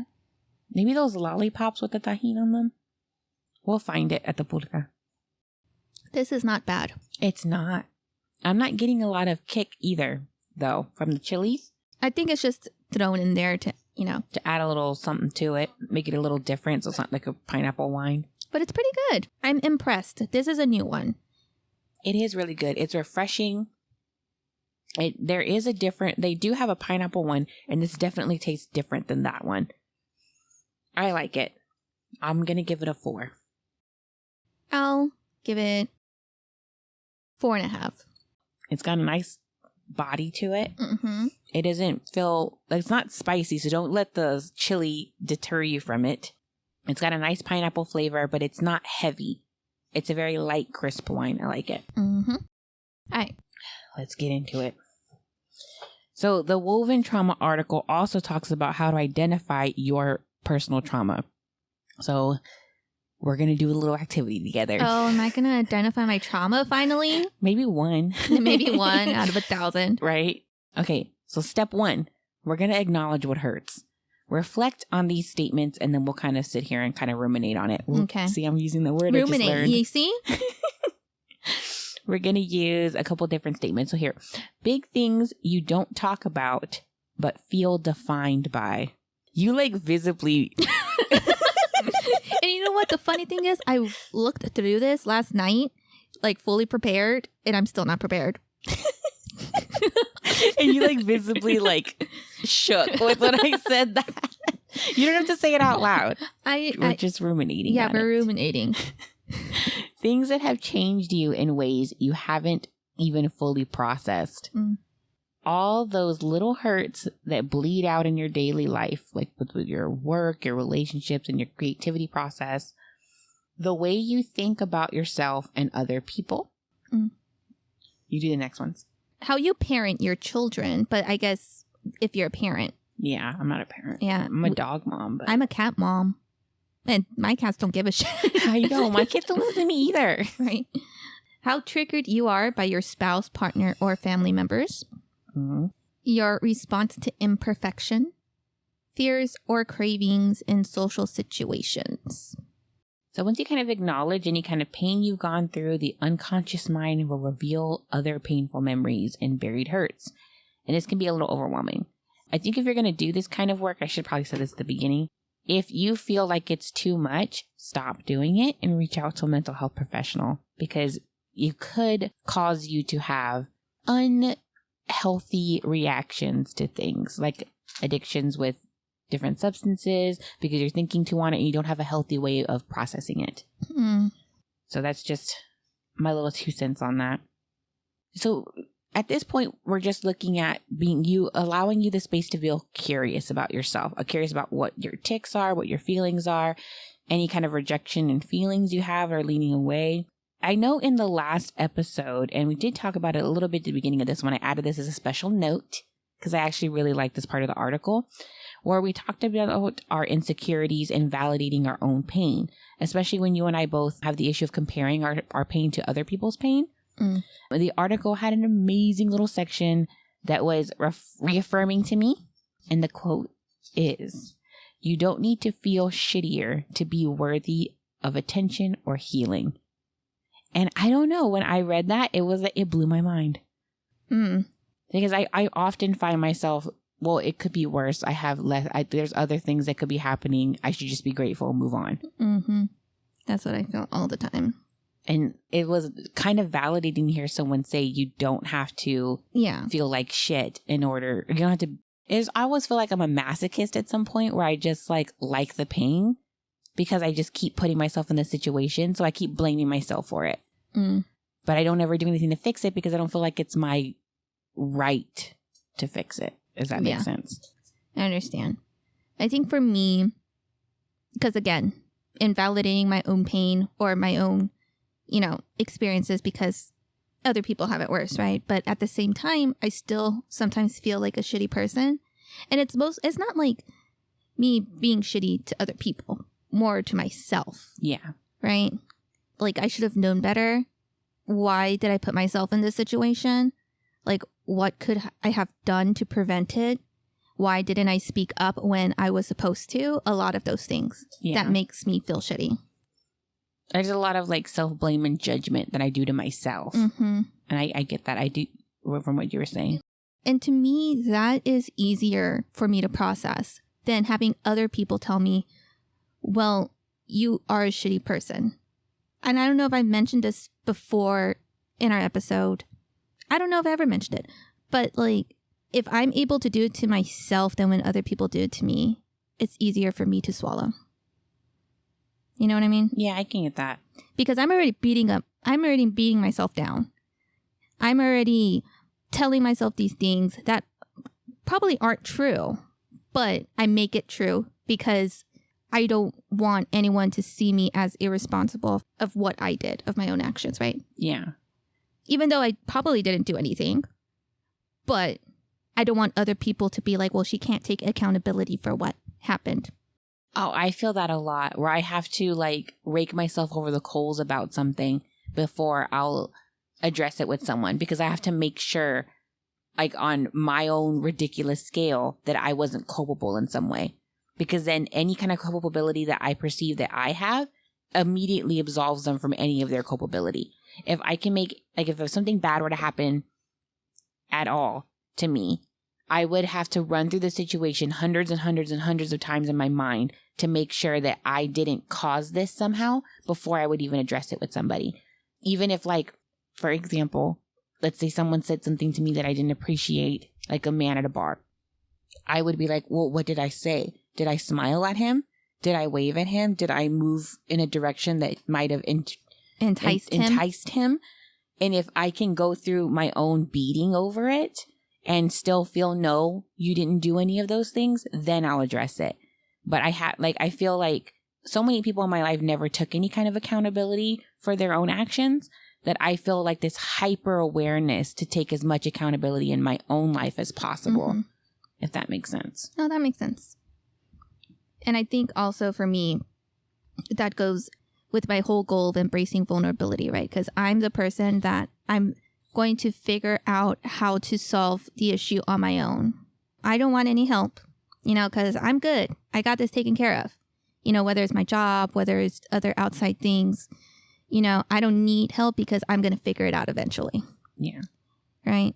Maybe those lollipops with the tajin on them. We'll find it at the pulga. This is not bad. It's not. I'm not getting a lot of kick either, though, from the chilies. I think it's just thrown in there to add a little something to it, make it a little different, so it's not like a pineapple wine. But it's pretty good. I'm impressed. This is a new one. It is really good. It's refreshing. There is they do have a pineapple one, and this definitely tastes different than that one. I like it. I'm going to give it a 4. I'll give it 4.5. It's got a nice body to it. Mm-hmm. It doesn't feel it's not spicy, so don't let the chili deter you from it. It's got a nice pineapple flavor, but it's not heavy. It's a very light, crisp wine. I like it. Mm-hmm. All right. Let's get into it. So the Woven Trauma article also talks about how to identify your personal trauma. So we're going to do a little activity together. Oh, am I going to identify my trauma finally? Maybe one. Maybe 1 out of 1,000. Right? Okay. So step 1, we're going to acknowledge what hurts. Reflect on these statements, and then we'll kind of sit here and kind of ruminate on it. Okay. See, I'm using the word I just Ruminate, learned. you see? We're going to use a couple different statements. So here, big things you don't talk about, but feel defined by. You like visibly... And you know what? The funny thing is, I looked through this last night, like fully prepared, and I'm still not prepared. And you like visibly like shook with when I said that. You don't have to say it out loud. We're just ruminating. Yeah, on we're it. ruminating. Things that have changed you in ways you haven't even fully processed. Mm. All those little hurts that bleed out in your daily life, like with your work, your relationships, and your creativity process. The way you think about yourself and other people. Mm. You do the next ones. How you parent your children, but I guess if you're a parent. Yeah, I'm not a parent. Yeah. I'm a dog mom. But I'm a cat mom. And my cats don't give a shit. I know. My kids don't listen to me either. Right. How triggered you are by your spouse, partner, or family members. Mm-hmm. Your response to imperfection. Fears or cravings in social situations. So once you kind of acknowledge any kind of pain you've gone through, the unconscious mind will reveal other painful memories and buried hurts. And this can be a little overwhelming. I think if you're going to do this kind of work, I should probably say this at the beginning. If you feel like it's too much, stop doing it and reach out to a mental health professional, because it could cause you to have unhealthy reactions to things like addictions with different substances because you're thinking too on it and you don't have a healthy way of processing it. Mm. So that's just my little 2 cents on that. So at this point, we're just looking at allowing you the space to feel curious about yourself, curious about what your tics are, what your feelings are, any kind of rejection and feelings you have or leaning away. I know in the last episode, and we did talk about it a little bit at the beginning of this one, I added this as a special note because I actually really like this part of the article, where we talked about our insecurities and validating our own pain, especially when you and I both have the issue of comparing our pain to other people's pain. Mm. The article had an amazing little section that was reaffirming to me. And the quote is, "You don't need to feel shittier to be worthy of attention or healing." And I don't know, when I read that, it blew my mind. Mm. Because I often find myself, well, it could be worse. There's other things that could be happening. I should just be grateful and move on. Mm-hmm. That's what I feel all the time. And it was kind of validating to hear someone say you don't have to feel like shit you don't have to. I always feel like I'm a masochist at some point where I just like the pain because I just keep putting myself in this situation. So I keep blaming myself for it. Mm. But I don't ever do anything to fix it because I don't feel like it's my right to fix it. Does that make sense? I understand. I think for me, because again, invalidating my own pain or my own, experiences because other people have it worse, right? But at the same time, I still sometimes feel like a shitty person. And it's not like me being shitty to other people, more to myself. Yeah. Right? Like, I should have known better. Why did I put myself in this situation? Like, what could I have done to prevent it? Why didn't I speak up when I was supposed to? A lot of those things. Yeah. That makes me feel shitty. There's a lot of like self-blame and judgment that I do to myself. Mm-hmm. And I get that. I do, from what you were saying. And to me, that is easier for me to process than having other people tell me, well, you are a shitty person. And I don't know if I mentioned this before in our episode. I don't know if I ever mentioned it. But like, if I'm able to do it to myself than when other people do it to me, it's easier for me to swallow. You know what I mean? Yeah, I can get that. Because I'm already beating myself down. I'm already telling myself these things that probably aren't true, but I make it true because I don't want anyone to see me as irresponsible of what I did, of my own actions, right? Yeah. Even though I probably didn't do anything, but I don't want other people to be like, well, she can't take accountability for what happened. Oh, I feel that a lot, where I have to like rake myself over the coals about something before I'll address it with someone, because I have to make sure, like on my own ridiculous scale, that I wasn't culpable in some way. Because then any kind of culpability that I perceive that I have immediately absolves them from any of their culpability. If I can make, like if something bad were to happen at all to me, I would have to run through the situation hundreds and hundreds and hundreds of times in my mind to make sure that I didn't cause this somehow before I would even address it with somebody. Even if, like, for example, let's say someone said something to me that I didn't appreciate, like a man at a bar. I would be like, well, what did I say? Did I smile at him? Did I wave at him? Did I move in a direction that might have enticed him? And if I can go through my own beating over it and still feel, no, you didn't do any of those things, then I'll address it. But I feel like so many people in my life never took any kind of accountability for their own actions, that I feel like this hyper awareness to take as much accountability in my own life as possible, if that makes sense. No, that makes sense. And I think also for me, that goes with my whole goal of embracing vulnerability, right? Because I'm the person that I'm going to figure out how to solve the issue on my own. I don't want any help, because I'm good. I got this taken care of. Whether it's my job, whether it's other outside things, I don't need help because I'm going to figure it out eventually. Yeah. Right.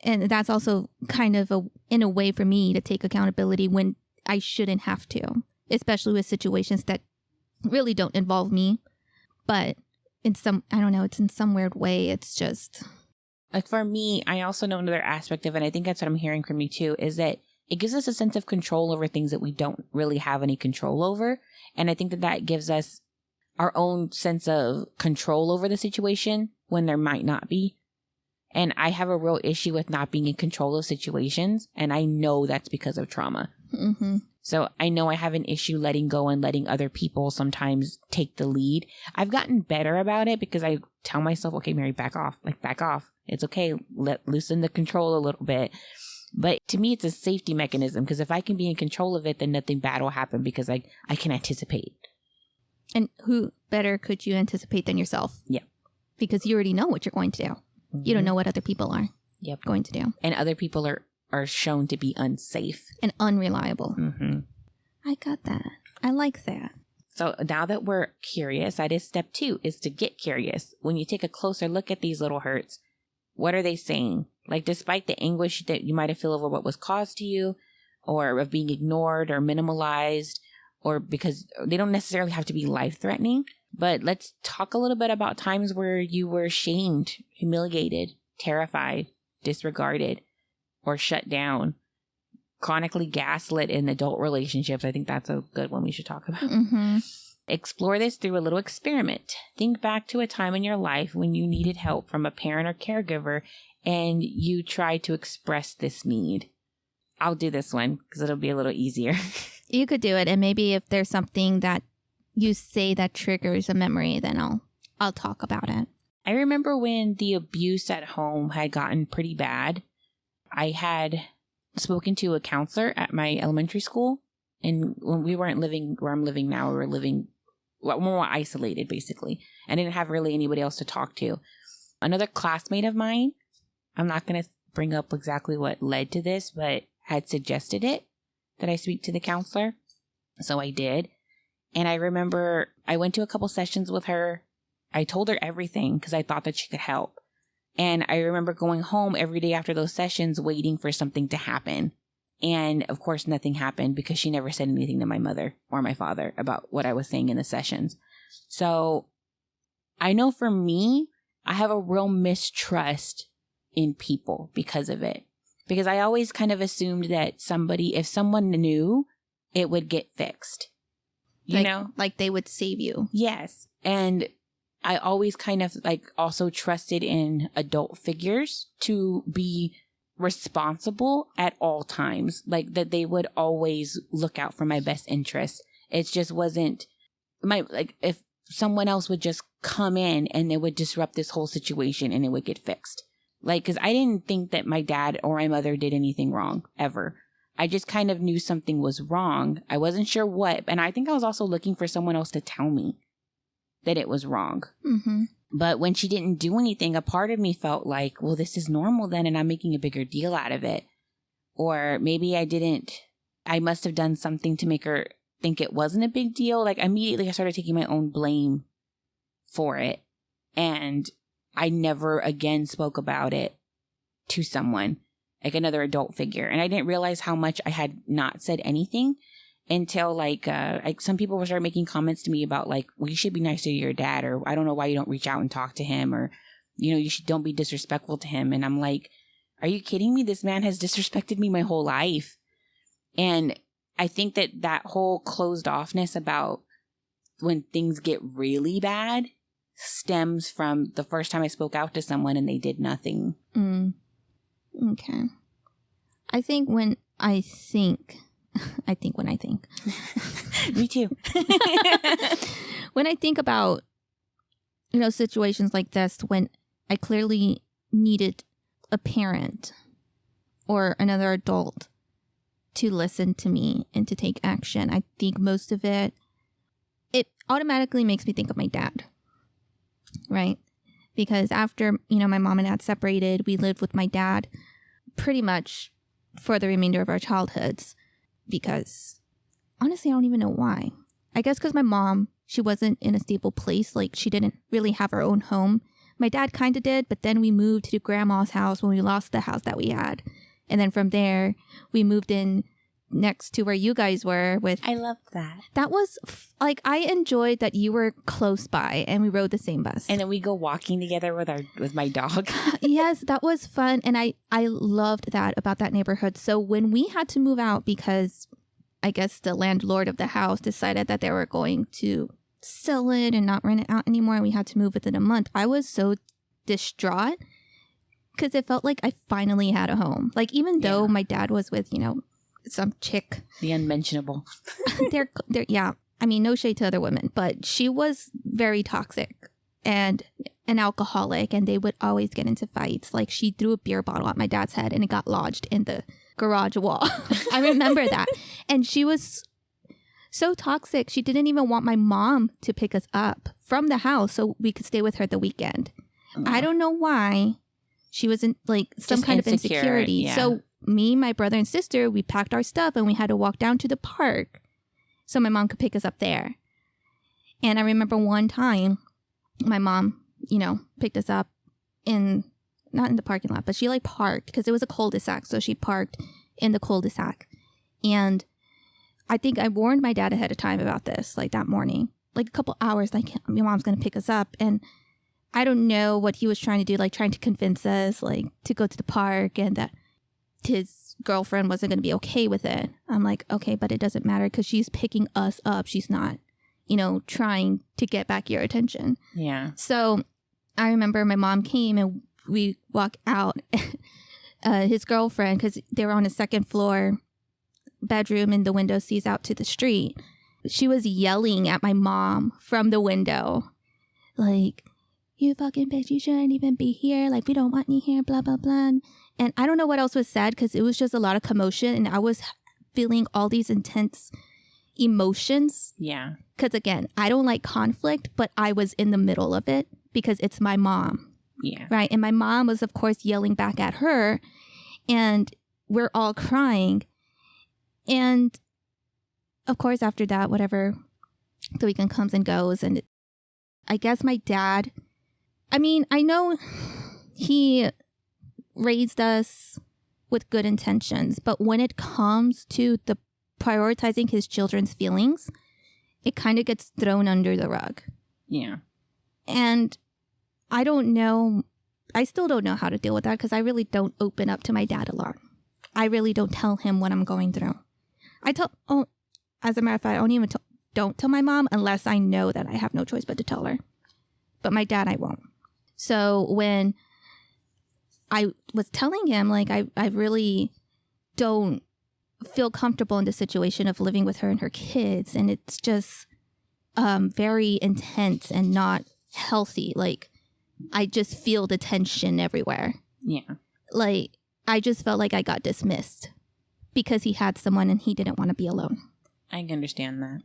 And that's also kind of in a way for me to take accountability when I shouldn't have to, especially with situations that really don't involve me. But it's in some weird way. It's just. Like for me, I also know another aspect of it, and I think that's what I'm hearing from you too, is that it gives us a sense of control over things that we don't really have any control over. And I think that gives us our own sense of control over the situation when there might not be. And I have a real issue with not being in control of situations. And I know that's because of trauma. Mm-hmm. So I know I have an issue letting go and letting other people sometimes take the lead. I've gotten better about it because I tell myself, okay, Mary, back off. Back off. It's okay. Loosen the control a little bit. But to me, it's a safety mechanism, because if I can be in control of it, then nothing bad will happen because I can anticipate. And who better could you anticipate than yourself? Yeah. Because you already know what you're going to do. Mm-hmm. You don't know what other people are going to do. And other people are shown to be unsafe. And unreliable. Mm-hmm. I got that. I like that. So now that we're curious, that is step 2, is to get curious. When you take a closer look at these little hurts, what are they saying? Like, despite the anguish that you might have felt over what was caused to you, or of being ignored or minimalized, or because they don't necessarily have to be life-threatening, but let's talk a little bit about times where you were shamed, humiliated, terrified, disregarded, or shut down, chronically gaslit in adult relationships. I think that's a good one we should talk about. Mm-hmm. Explore this through a little experiment. Think back to a time in your life when you needed help from a parent or caregiver and you tried to express this need. I'll do this one because it'll be a little easier. You could do it. And maybe if there's something that you say that triggers a memory, then I'll talk about it. I remember when the abuse at home had gotten pretty bad. I had spoken to a counselor at my elementary school. And when we weren't living where I'm living now, we were living more isolated, basically. I didn't have really anybody else to talk to. Another classmate of mine, I'm not going to bring up exactly what led to this, but had suggested it, that I speak to the counselor. So I did. And I remember I went to a couple sessions with her. I told her everything because I thought that she could help. And I remember going home every day after those sessions waiting for something to happen. And of course, nothing happened because she never said anything to my mother or my father about what I was saying in the sessions. So I know for me, I have a real mistrust in people because of it. Because I always kind of assumed that if someone knew, it would get fixed. You know? Like they would save you. Yes. And I always kind of also trusted in adult figures to be responsible at all times, that they would always look out for my best interests. It just wasn't if someone else would just come in and it would disrupt this whole situation and it would get fixed. Like, because I didn't think that my dad or my mother did anything wrong, ever. I just kind of knew something was wrong. I wasn't sure what. And I think I was also looking for someone else to tell me that it was wrong. Mm-hmm. But when she didn't do anything, a part of me felt like, well, this is normal then, and I'm making a bigger deal out of it. Or maybe I must have done something to make her think it wasn't a big deal. Like, immediately I started taking my own blame for it. And I never again spoke about it to someone, like another adult figure. And I didn't realize how much I had not said anything until like some people were started making comments to me about like, well, you should be nicer to your dad, or I don't know why you don't reach out and talk to him, or, you know, don't be disrespectful to him. And I'm like, are you kidding me? This man has disrespected me my whole life. And I think that whole closed offness about when things get really bad stems from the first time I spoke out to someone and they did nothing. Okay. I think when I think. Me too. When I think about, you know, situations like this, when I clearly needed a parent or another adult to listen to me and to take action, I think most of it automatically makes me think of my dad, right? Because after, you know, my mom and dad separated, we lived with my dad pretty much for the remainder of our childhoods. Because honestly, I don't even know why. I guess because my mom, she wasn't in a stable place. Like, she didn't really have her own home. My dad kind of did, but then we moved to grandma's house when we lost the house that we had. And then from there, we moved in next to where you guys were with. I loved that. That was like, I enjoyed that you were close by and we rode the same bus. And then we go walking together with my dog. Yes, that was fun. And I loved that about that neighborhood. So when we had to move out, because I guess the landlord of the house decided that they were going to sell it and not rent it out anymore, and we had to move within a month, I was so distraught because it felt like I finally had a home. Like, even though my dad was with, you know, some chick. The unmentionable. they're yeah. I mean, no shade to other women, but she was very toxic and an alcoholic, and they would always get into fights. Like, she threw a beer bottle at my dad's head and it got lodged in the garage wall. I remember that. And she was so toxic. She didn't even want my mom to pick us up from the house so we could stay with her the weekend. I don't know why. She was in like some Just kind of insecurity. yeah. So me, my brother and sister, we packed our stuff and we had to walk down to the park so my mom could pick us up there. And I remember one time my mom, you know, picked us up not in the parking lot, but she like parked because it was a cul-de-sac. So she parked in the cul-de-sac. And I think I warned my dad ahead of time about this, like that morning, like a couple hours, like, your mom's going to pick us up. And I don't know what he was trying to do, like trying to convince us like to go to the park, and that his girlfriend wasn't going to be okay with it. I'm like, okay, but it doesn't matter because she's picking us up. She's not, you know, trying to get back your attention. Yeah. So I remember my mom came and we walk out. His girlfriend, because they were on a second floor bedroom and the window sees out to the street. She was yelling at my mom from the window, like, you fucking bitch, you shouldn't even be here. Like, we don't want you here, blah, blah, blah. And I don't know what else was said because it was just a lot of commotion. And I was feeling all these intense emotions. Yeah. Because again, I don't like conflict, but I was in the middle of it because it's my mom. Yeah. Right. And my mom was, of course, yelling back at her. And we're all crying. And of course, after that, whatever, the weekend comes and goes. And I guess my dad, I mean, I know he raised us with good intentions, but when it comes to the prioritizing his children's feelings, it kind of gets thrown under the rug. Yeah. And I don't know, I still don't know how to deal with that because I really don't open up to my dad a lot. I really don't tell him what I'm going through. As a matter of fact, I don't even don't tell my mom unless I know that I have no choice but to tell her. But my dad, I won't. So when I was telling him, like, I really don't feel comfortable in the situation of living with her and her kids. And it's just very intense and not healthy. Like, I just feel the tension everywhere. Yeah. Like, I just felt like I got dismissed because he had someone and he didn't want to be alone. I can understand that.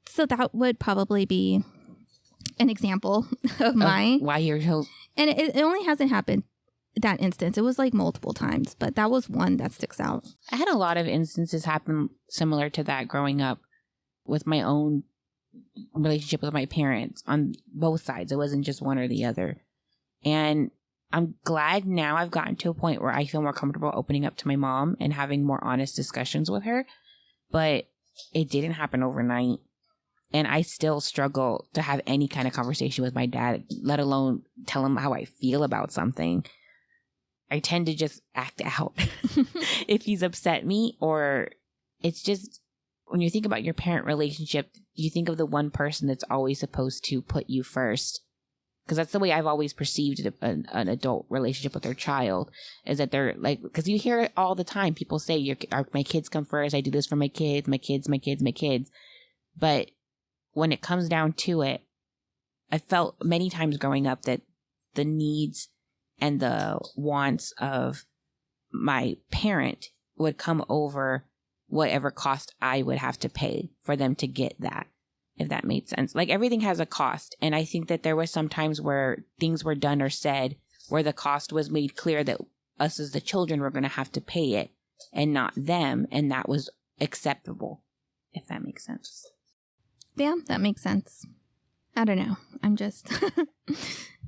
So that would probably be an example of mine. Why you're so... And it only hasn't happened that instance. It was like multiple times, but that was one that sticks out. I had a lot of instances happen similar to that growing up with my own relationship with my parents on both sides. It wasn't just one or the other. And I'm glad now I've gotten to a point where I feel more comfortable opening up to my mom and having more honest discussions with her. But it didn't happen overnight. And I still struggle to have any kind of conversation with my dad, let alone tell him how I feel about something. I tend to just act out if he's upset me, or it's just, when you think about your parent relationship, you think of the one person that's always supposed to put you first. Because that's the way I've always perceived an adult relationship with their child, is that they're like, because you hear it all the time. People say, my kids come first. I do this for my kids, my kids, my kids, my kids. But when it comes down to it, I felt many times growing up that the needs and the wants of my parent would come over whatever cost I would have to pay for them to get that, if that made sense. Like, everything has a cost. And I think that there was some times where things were done or said where the cost was made clear that us as the children were going to have to pay it and not them. And that was acceptable, if that makes sense. Yeah, that makes sense. I don't know. I'm just...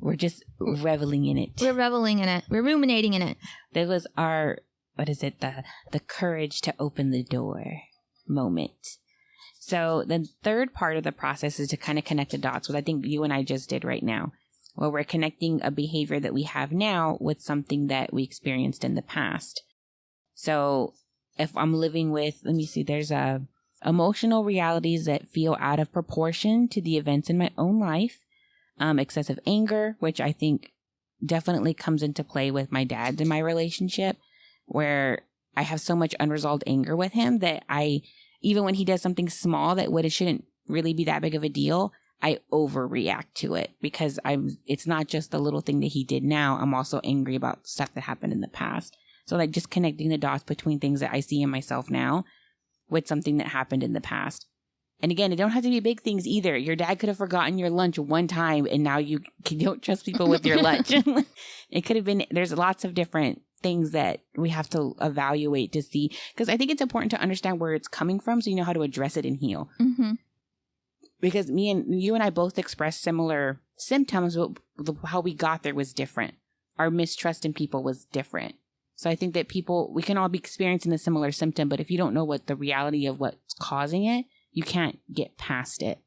We're just reveling in it. We're reveling in it. We're ruminating in it. There was our, what is it? The courage to open the door moment. So the third part of the process is to kind of connect the dots, what I think you and I just did right now, where we're connecting a behavior that we have now with something that we experienced in the past. So if I'm living with, let me see, there's emotional realities that feel out of proportion to the events in my own life. Excessive anger, which I think definitely comes into play with my dad in my relationship, where I have so much unresolved anger with him that even when he does something small that it shouldn't really be that big of a deal, I overreact to it because it's not just the little thing that he did now. I'm also angry about stuff that happened in the past. So like just connecting the dots between things that I see in myself now with something that happened in the past. And again, it don't have to be big things either. Your dad could have forgotten your lunch one time and now you don't trust people with your lunch. It could have been, there's lots of different things that we have to evaluate to see. Because I think it's important to understand where it's coming from so you know how to address it and heal. Mm-hmm. Because you and I both expressed similar symptoms, but how we got there was different. Our mistrust in people was different. So I think that we can all be experiencing a similar symptom, but if you don't know what the reality of what's causing it, you can't get past it.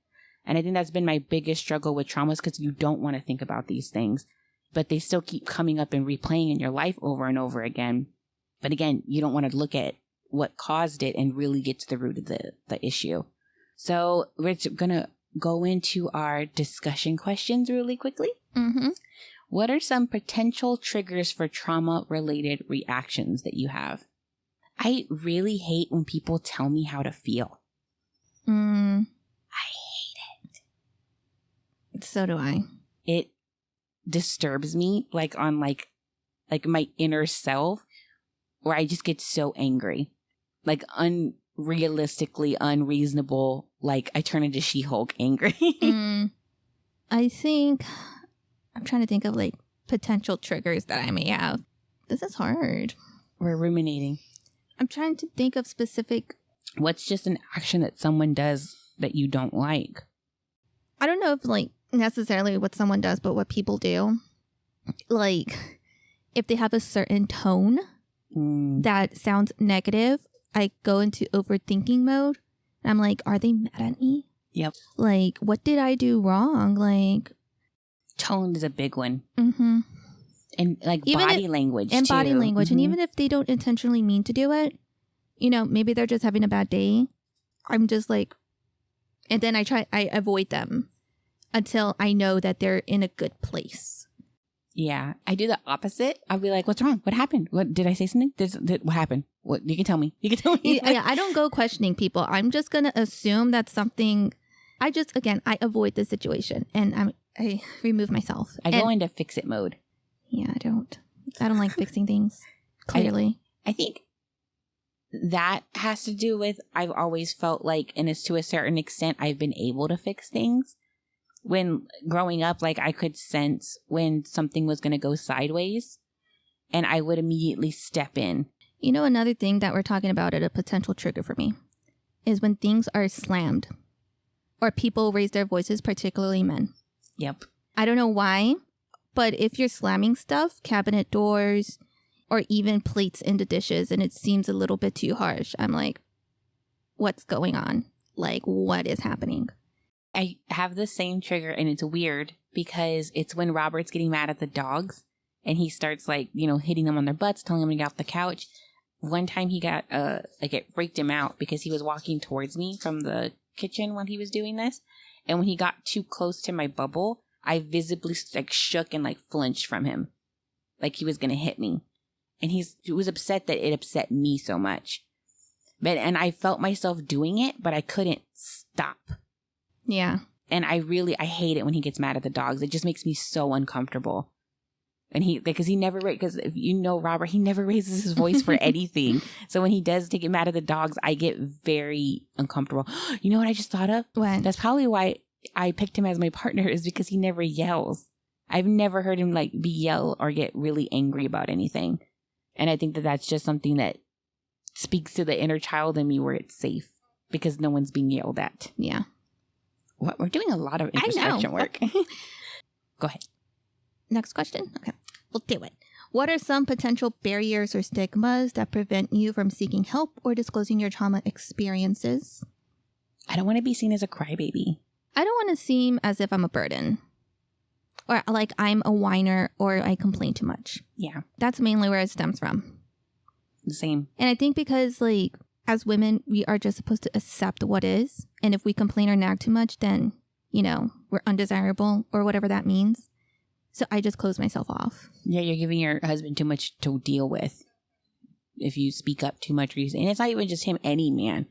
And I think that's been my biggest struggle with traumas, because you don't want to think about these things, but they still keep coming up and replaying in your life over and over again. But again, you don't want to look at what caused it and really get to the root of the issue. So we're going to go into our discussion questions really quickly. Mm-hmm. What are some potential triggers for trauma-related reactions that you have? I really hate when people tell me how to feel. I hate it. So do I. It disturbs me, like on like my inner self, where I just get so angry, like unrealistically unreasonable. Like I turn into She-Hulk angry. I think I'm trying to think of like potential triggers that I may have. This is hard. We're ruminating. I'm trying to think of specific. What's just an action that someone does that you don't like? I don't know if like necessarily what someone does, but what people do. Like if they have a certain tone that sounds negative, I go into overthinking mode. I'm like, are they mad at me? Yep. Like, what did I do wrong? Like, tone is a big one. Mm-hmm. And like even body language. And too. body language. Mm-hmm. And even if they don't intentionally mean to do it, you know, maybe they're just having a bad day. I'm just like, and then I avoid them until I know that they're in a good place. Yeah. I do the opposite. I'll be like, what's wrong? What happened? What did I say something? What happened? What you can tell me. You can tell me. Yeah, I don't go questioning people. I'm just going to assume that something, I avoid the situation and I remove myself. I go into fix it mode. Yeah, I don't like fixing things. Clearly. I think that has to do with I've always felt like, and it's to a certain extent, I've been able to fix things. When growing up, like I could sense when something was going to go sideways and I would immediately step in. You know, another thing that we're talking about at a potential trigger for me is when things are slammed or people raise their voices, particularly men. Yep. I don't know why, but if you're slamming stuff, cabinet doors, or even plates into dishes, and it seems a little bit too harsh, I'm like, what's going on? Like, what is happening? I have the same trigger, and it's weird because it's when Robert's getting mad at the dogs and he starts like, you know, hitting them on their butts, telling them to get off the couch. One time he got, like it freaked him out because he was walking towards me from the kitchen when he was doing this. And when he got too close to my bubble, I visibly like shook and like flinched from him. Like he was going to hit me. And he was upset that it upset me so much. And I felt myself doing it, but I couldn't stop. Yeah. And I hate it when he gets mad at the dogs. It just makes me so uncomfortable. And because if you know Robert, he never raises his voice for anything. So when he does get mad at the dogs, I get very uncomfortable. You know what I just thought of? What? That's probably why I picked him as my partner, is because he never yells. I've never heard him like yell or get really angry about anything. And I think that that's just something that speaks to the inner child in me where it's safe because no one's being yelled at. Yeah. What, we're doing a lot of introspection work. Go ahead. Next question? Okay. We'll do it. What are some potential barriers or stigmas that prevent you from seeking help or disclosing your trauma experiences? I don't want to be seen as a crybaby. I don't want to seem as if I'm a burden. Or like I'm a whiner or I complain too much. Yeah. That's mainly where it stems from. The same. And I think because like as women, we are just supposed to accept what is. And if we complain or nag too much, then, you know, we're undesirable or whatever that means. So I just close myself off. Yeah, you're giving your husband too much to deal with if you speak up too much. And it's not even just him, any man.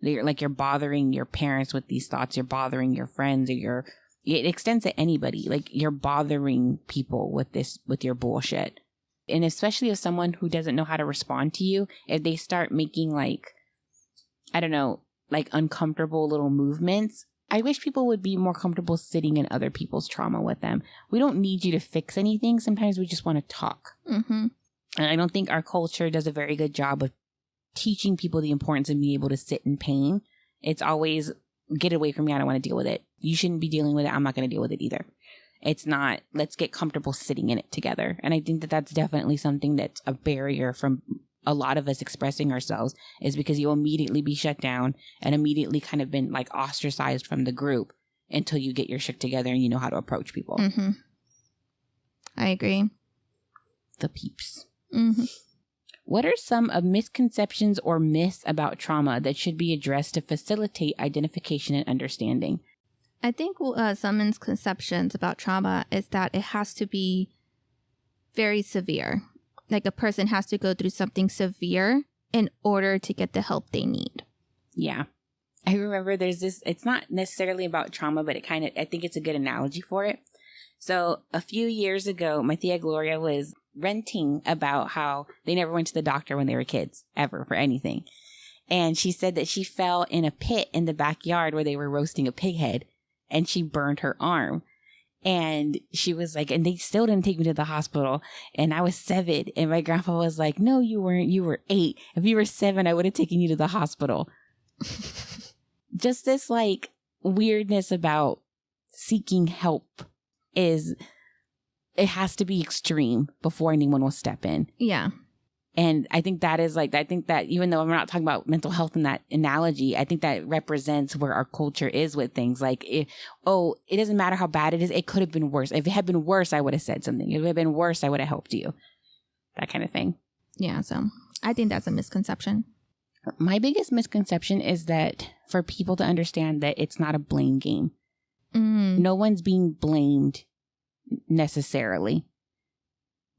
You're bothering your parents with these thoughts. You're bothering your friends or it extends to anybody. Like you're bothering people with your bullshit. And especially if someone who doesn't know how to respond to you, if they start making like, I don't know, like uncomfortable little movements, I wish people would be more comfortable sitting in other people's trauma with them. We don't need you to fix anything. Sometimes we just want to talk. Mm-hmm. And I don't think our culture does a very good job of teaching people the importance of being able to sit in pain. It's always, get away from me. I don't want to deal with it. You shouldn't be dealing with it. I'm not going to deal with it either. It's not, let's get comfortable sitting in it together. And I think that that's definitely something that's a barrier from a lot of us expressing ourselves, is because you'll immediately be shut down and immediately kind of been like ostracized from the group until you get your shit together and you know how to approach people. Mm-hmm. I agree. The peeps. Mm-hmm. What are some misconceptions or myths about trauma that should be addressed to facilitate identification and understanding? I think some misconceptions about trauma is that it has to be very severe. Like a person has to go through something severe in order to get the help they need. Yeah. I remember there's this, it's not necessarily about trauma, but I think it's a good analogy for it. So a few years ago, my Tia Gloria was ranting about how they never went to the doctor when they were kids, ever, for anything. And she said that she fell in a pit in the backyard where they were roasting a pig head, and she burned her arm. And she was like, and they still didn't take me to the hospital. And I was 7. And my grandpa was like, no, you weren't. You were 8. If you were 7, I would have taken you to the hospital. Just this like weirdness about seeking help is, it has to be extreme before anyone will step in. Yeah. And I think that is like, I think that even though we're not talking about mental health in that analogy, I think that represents where our culture is with things. Like, it doesn't matter how bad it is. It could have been worse. If it had been worse, I would have said something. If it had been worse, I would have helped you. That kind of thing. Yeah. So I think that's a misconception. My biggest misconception is that for people to understand that it's not a blame game. No one's being blamed necessarily.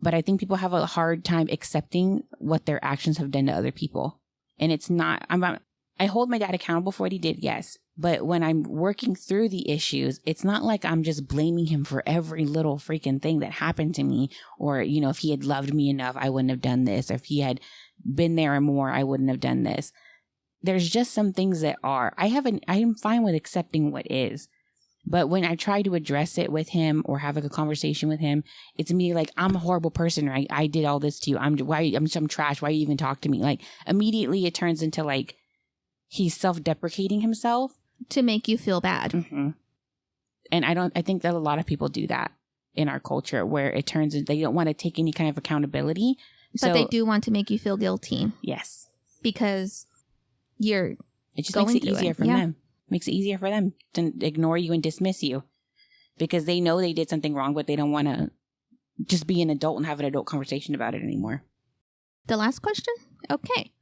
But I think people have a hard time accepting what their actions have done to other people. And it's not, I hold my dad accountable for what he did, yes. But when I'm working through the issues, it's not like I'm just blaming him for every little freaking thing that happened to me. Or, you know, if he had loved me enough, I wouldn't have done this. Or if he had been there more, I wouldn't have done this. There's just some things that are. I am fine with accepting what is. But when I try to address it with him or have like a conversation with him, it's me like, I'm a horrible person, right? I did all this to you. I'm trash. Why you even talk to me? Like, immediately it turns into like he's self-deprecating himself. To make you feel bad. Mm-hmm. And I think that a lot of people do that in our culture, where it turns into they don't want to take any kind of accountability. But they do want to make you feel guilty. Yes. Because it just makes it easier for them. Makes it easier for them to ignore you and dismiss you. Because they know they did something wrong, but they don't want to just be an adult and have an adult conversation about it anymore. The last question? Okay.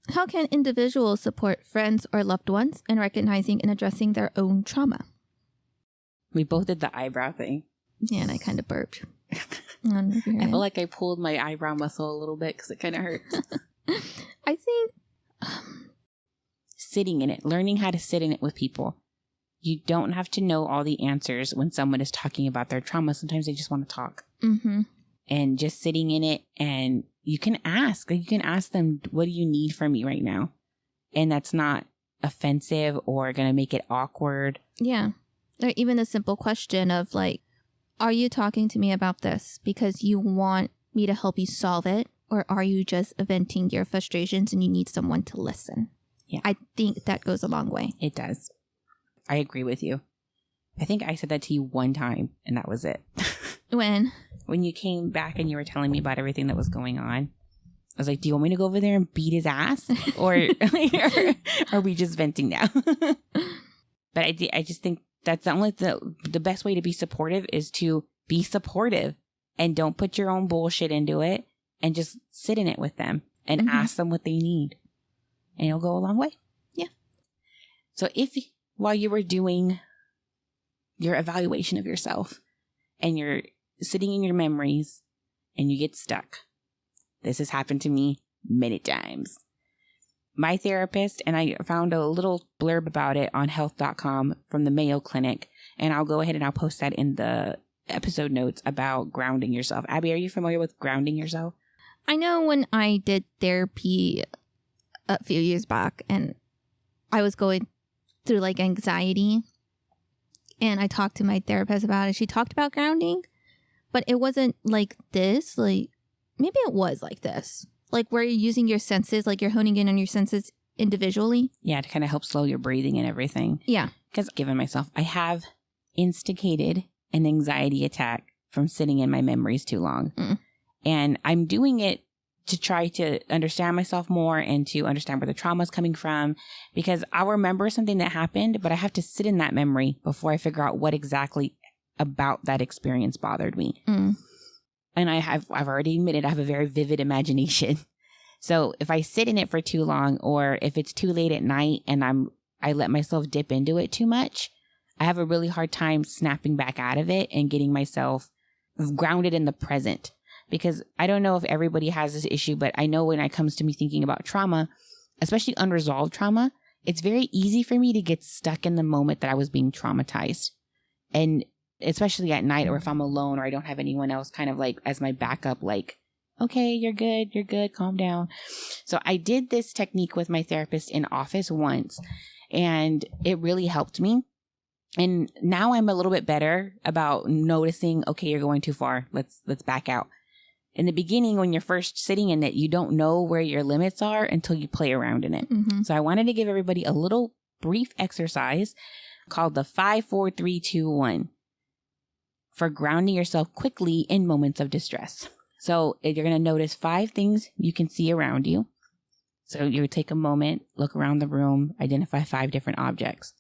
How can individuals support friends or loved ones in recognizing and addressing their own trauma? We both did the eyebrow thing. Yeah, and I kind of burped. I feel like I pulled my eyebrow muscle a little bit because it kind of hurts. I think sitting in it, learning how to sit in it with people. You don't have to know all the answers when someone is talking about their trauma. Sometimes they just want to talk. Mm-hmm. And just sitting in it, and you can ask. Like, you can ask them, what do you need from me right now? And that's not offensive or going to make it awkward. Yeah. Or even a simple question of like, are you talking to me about this because you want me to help you solve it? Or are you just venting your frustrations and you need someone to listen? Yeah. I think that goes a long way. It does. I agree with you. I think I said that to you one time, and that was it. When you came back and you were telling me about everything that was going on, I was like, do you want me to go over there and beat his ass? Or are we just venting now? But I just think that's the best way to be supportive is to be supportive and don't put your own bullshit into it and just sit in it with them and ask them what they need. And it'll go a long way. Yeah. So if while you were doing your evaluation of yourself and you're sitting in your memories and you get stuck, this has happened to me many times. My therapist, and I found a little blurb about it on health.com from the Mayo Clinic, and I'll go ahead and I'll post that in the episode notes about grounding yourself. Abby, are you familiar with grounding yourself? I know when I did therapy a few years back and I was going through like anxiety and I talked to my therapist about it. She talked about grounding, but it wasn't like this. Like maybe it was like this. Like where you're using your senses, like you're honing in on your senses individually. Yeah, to kind of help slow your breathing and everything. Yeah. Because given myself, I have instigated an anxiety attack from sitting in my memories too long. And I'm doing it to try to understand myself more and to understand where the trauma is coming from, because I'll remember something that happened, but I have to sit in that memory before I figure out what exactly about that experience bothered me. And I've already admitted I have a very vivid imagination. So if I sit in it for too long, or if it's too late at night and I let myself dip into it too much, I have a really hard time snapping back out of it and getting myself grounded in the present. Because I don't know if everybody has this issue, but I know when it comes to me thinking about trauma, especially unresolved trauma, it's very easy for me to get stuck in the moment that I was being traumatized. And especially at night, or if I'm alone or I don't have anyone else kind of like as my backup, like, okay, you're good, calm down. So I did this technique with my therapist in office once, and it really helped me. And now I'm a little bit better about noticing, okay, you're going too far. Let's back out. In the beginning, when you're first sitting in it, you don't know where your limits are until you play around in it. So I wanted to give everybody a little brief exercise called the 5, 4, 3, 2, 1 for grounding yourself quickly in moments of distress. So you're going to notice 5 things you can see around you. So you take a moment, look around the room, identify 5 different objects.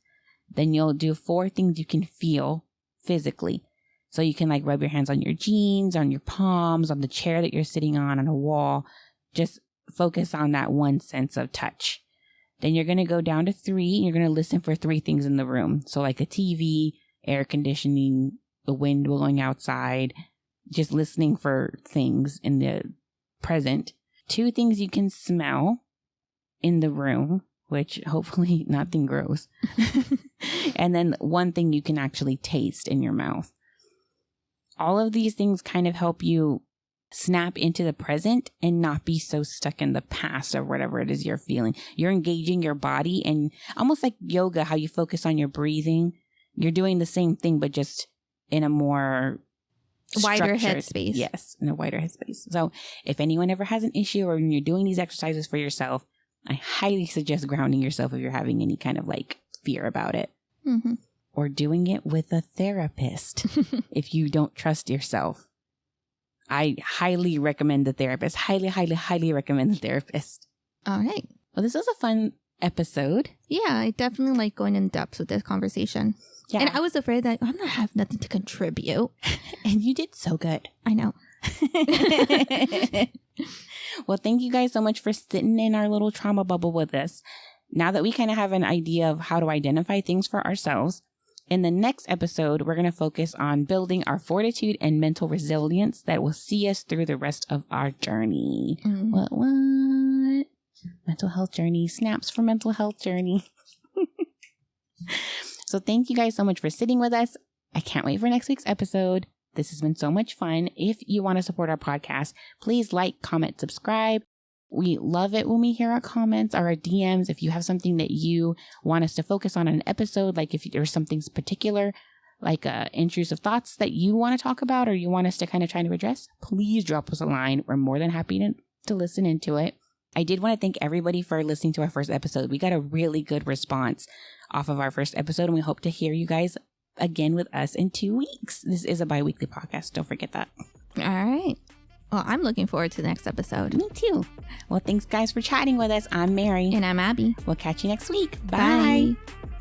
Then you'll do 4 things you can feel physically. So you can like rub your hands on your jeans, on your palms, on the chair that you're sitting on a wall. Just focus on that one sense of touch. Then you're going to go down to 3. And you're going to listen for 3 things in the room. So like a TV, air conditioning, the wind blowing outside, just listening for things in the present. 2 things you can smell in the room, which hopefully nothing gross. And then one thing you can actually taste in your mouth. All of these things kind of help you snap into the present and not be so stuck in the past or whatever it is you're feeling. You're engaging your body, and almost like yoga, how you focus on your breathing. You're doing the same thing, but just in a more wider structured headspace. Yes, in a wider headspace. So if anyone ever has an issue or when you're doing these exercises for yourself, I highly suggest grounding yourself if you're having any kind of like fear about it. Mm-hmm. Or doing it with a therapist if you don't trust yourself. I highly recommend the therapist. Highly, highly, highly recommend the therapist. All right. Well, this was a fun episode. Yeah, I definitely like going in depth with this conversation. Yeah. And I was afraid that I'm going to have nothing to contribute. And you did so good. I know. Well, thank you guys so much for sitting in our little trauma bubble with us. Now that we kind of have an idea of how to identify things for ourselves, in the next episode, we're going to focus on building our fortitude and mental resilience that will see us through the rest of our journey. Mm. What? Mental health journey. Snaps for mental health journey. So thank you guys so much for sitting with us. I can't wait for next week's episode. This has been so much fun. If you want to support our podcast, please like, comment, subscribe. We love it when we hear our comments or our DMs. If you have something that you want us to focus on in an episode, like if there's something particular, like intrusive thoughts that you want to talk about or you want us to kind of try to address, please drop us a line. We're more than happy to listen into it. I did want to thank everybody for listening to our first episode. We got a really good response off of our first episode, and we hope to hear you guys again with us in 2 weeks. This is a bi-weekly podcast. Don't forget that. All right. Well, I'm looking forward to the next episode. Me too. Well, thanks guys for chatting with us. I'm Mary. And I'm Abby. We'll catch you next week. Bye. Bye.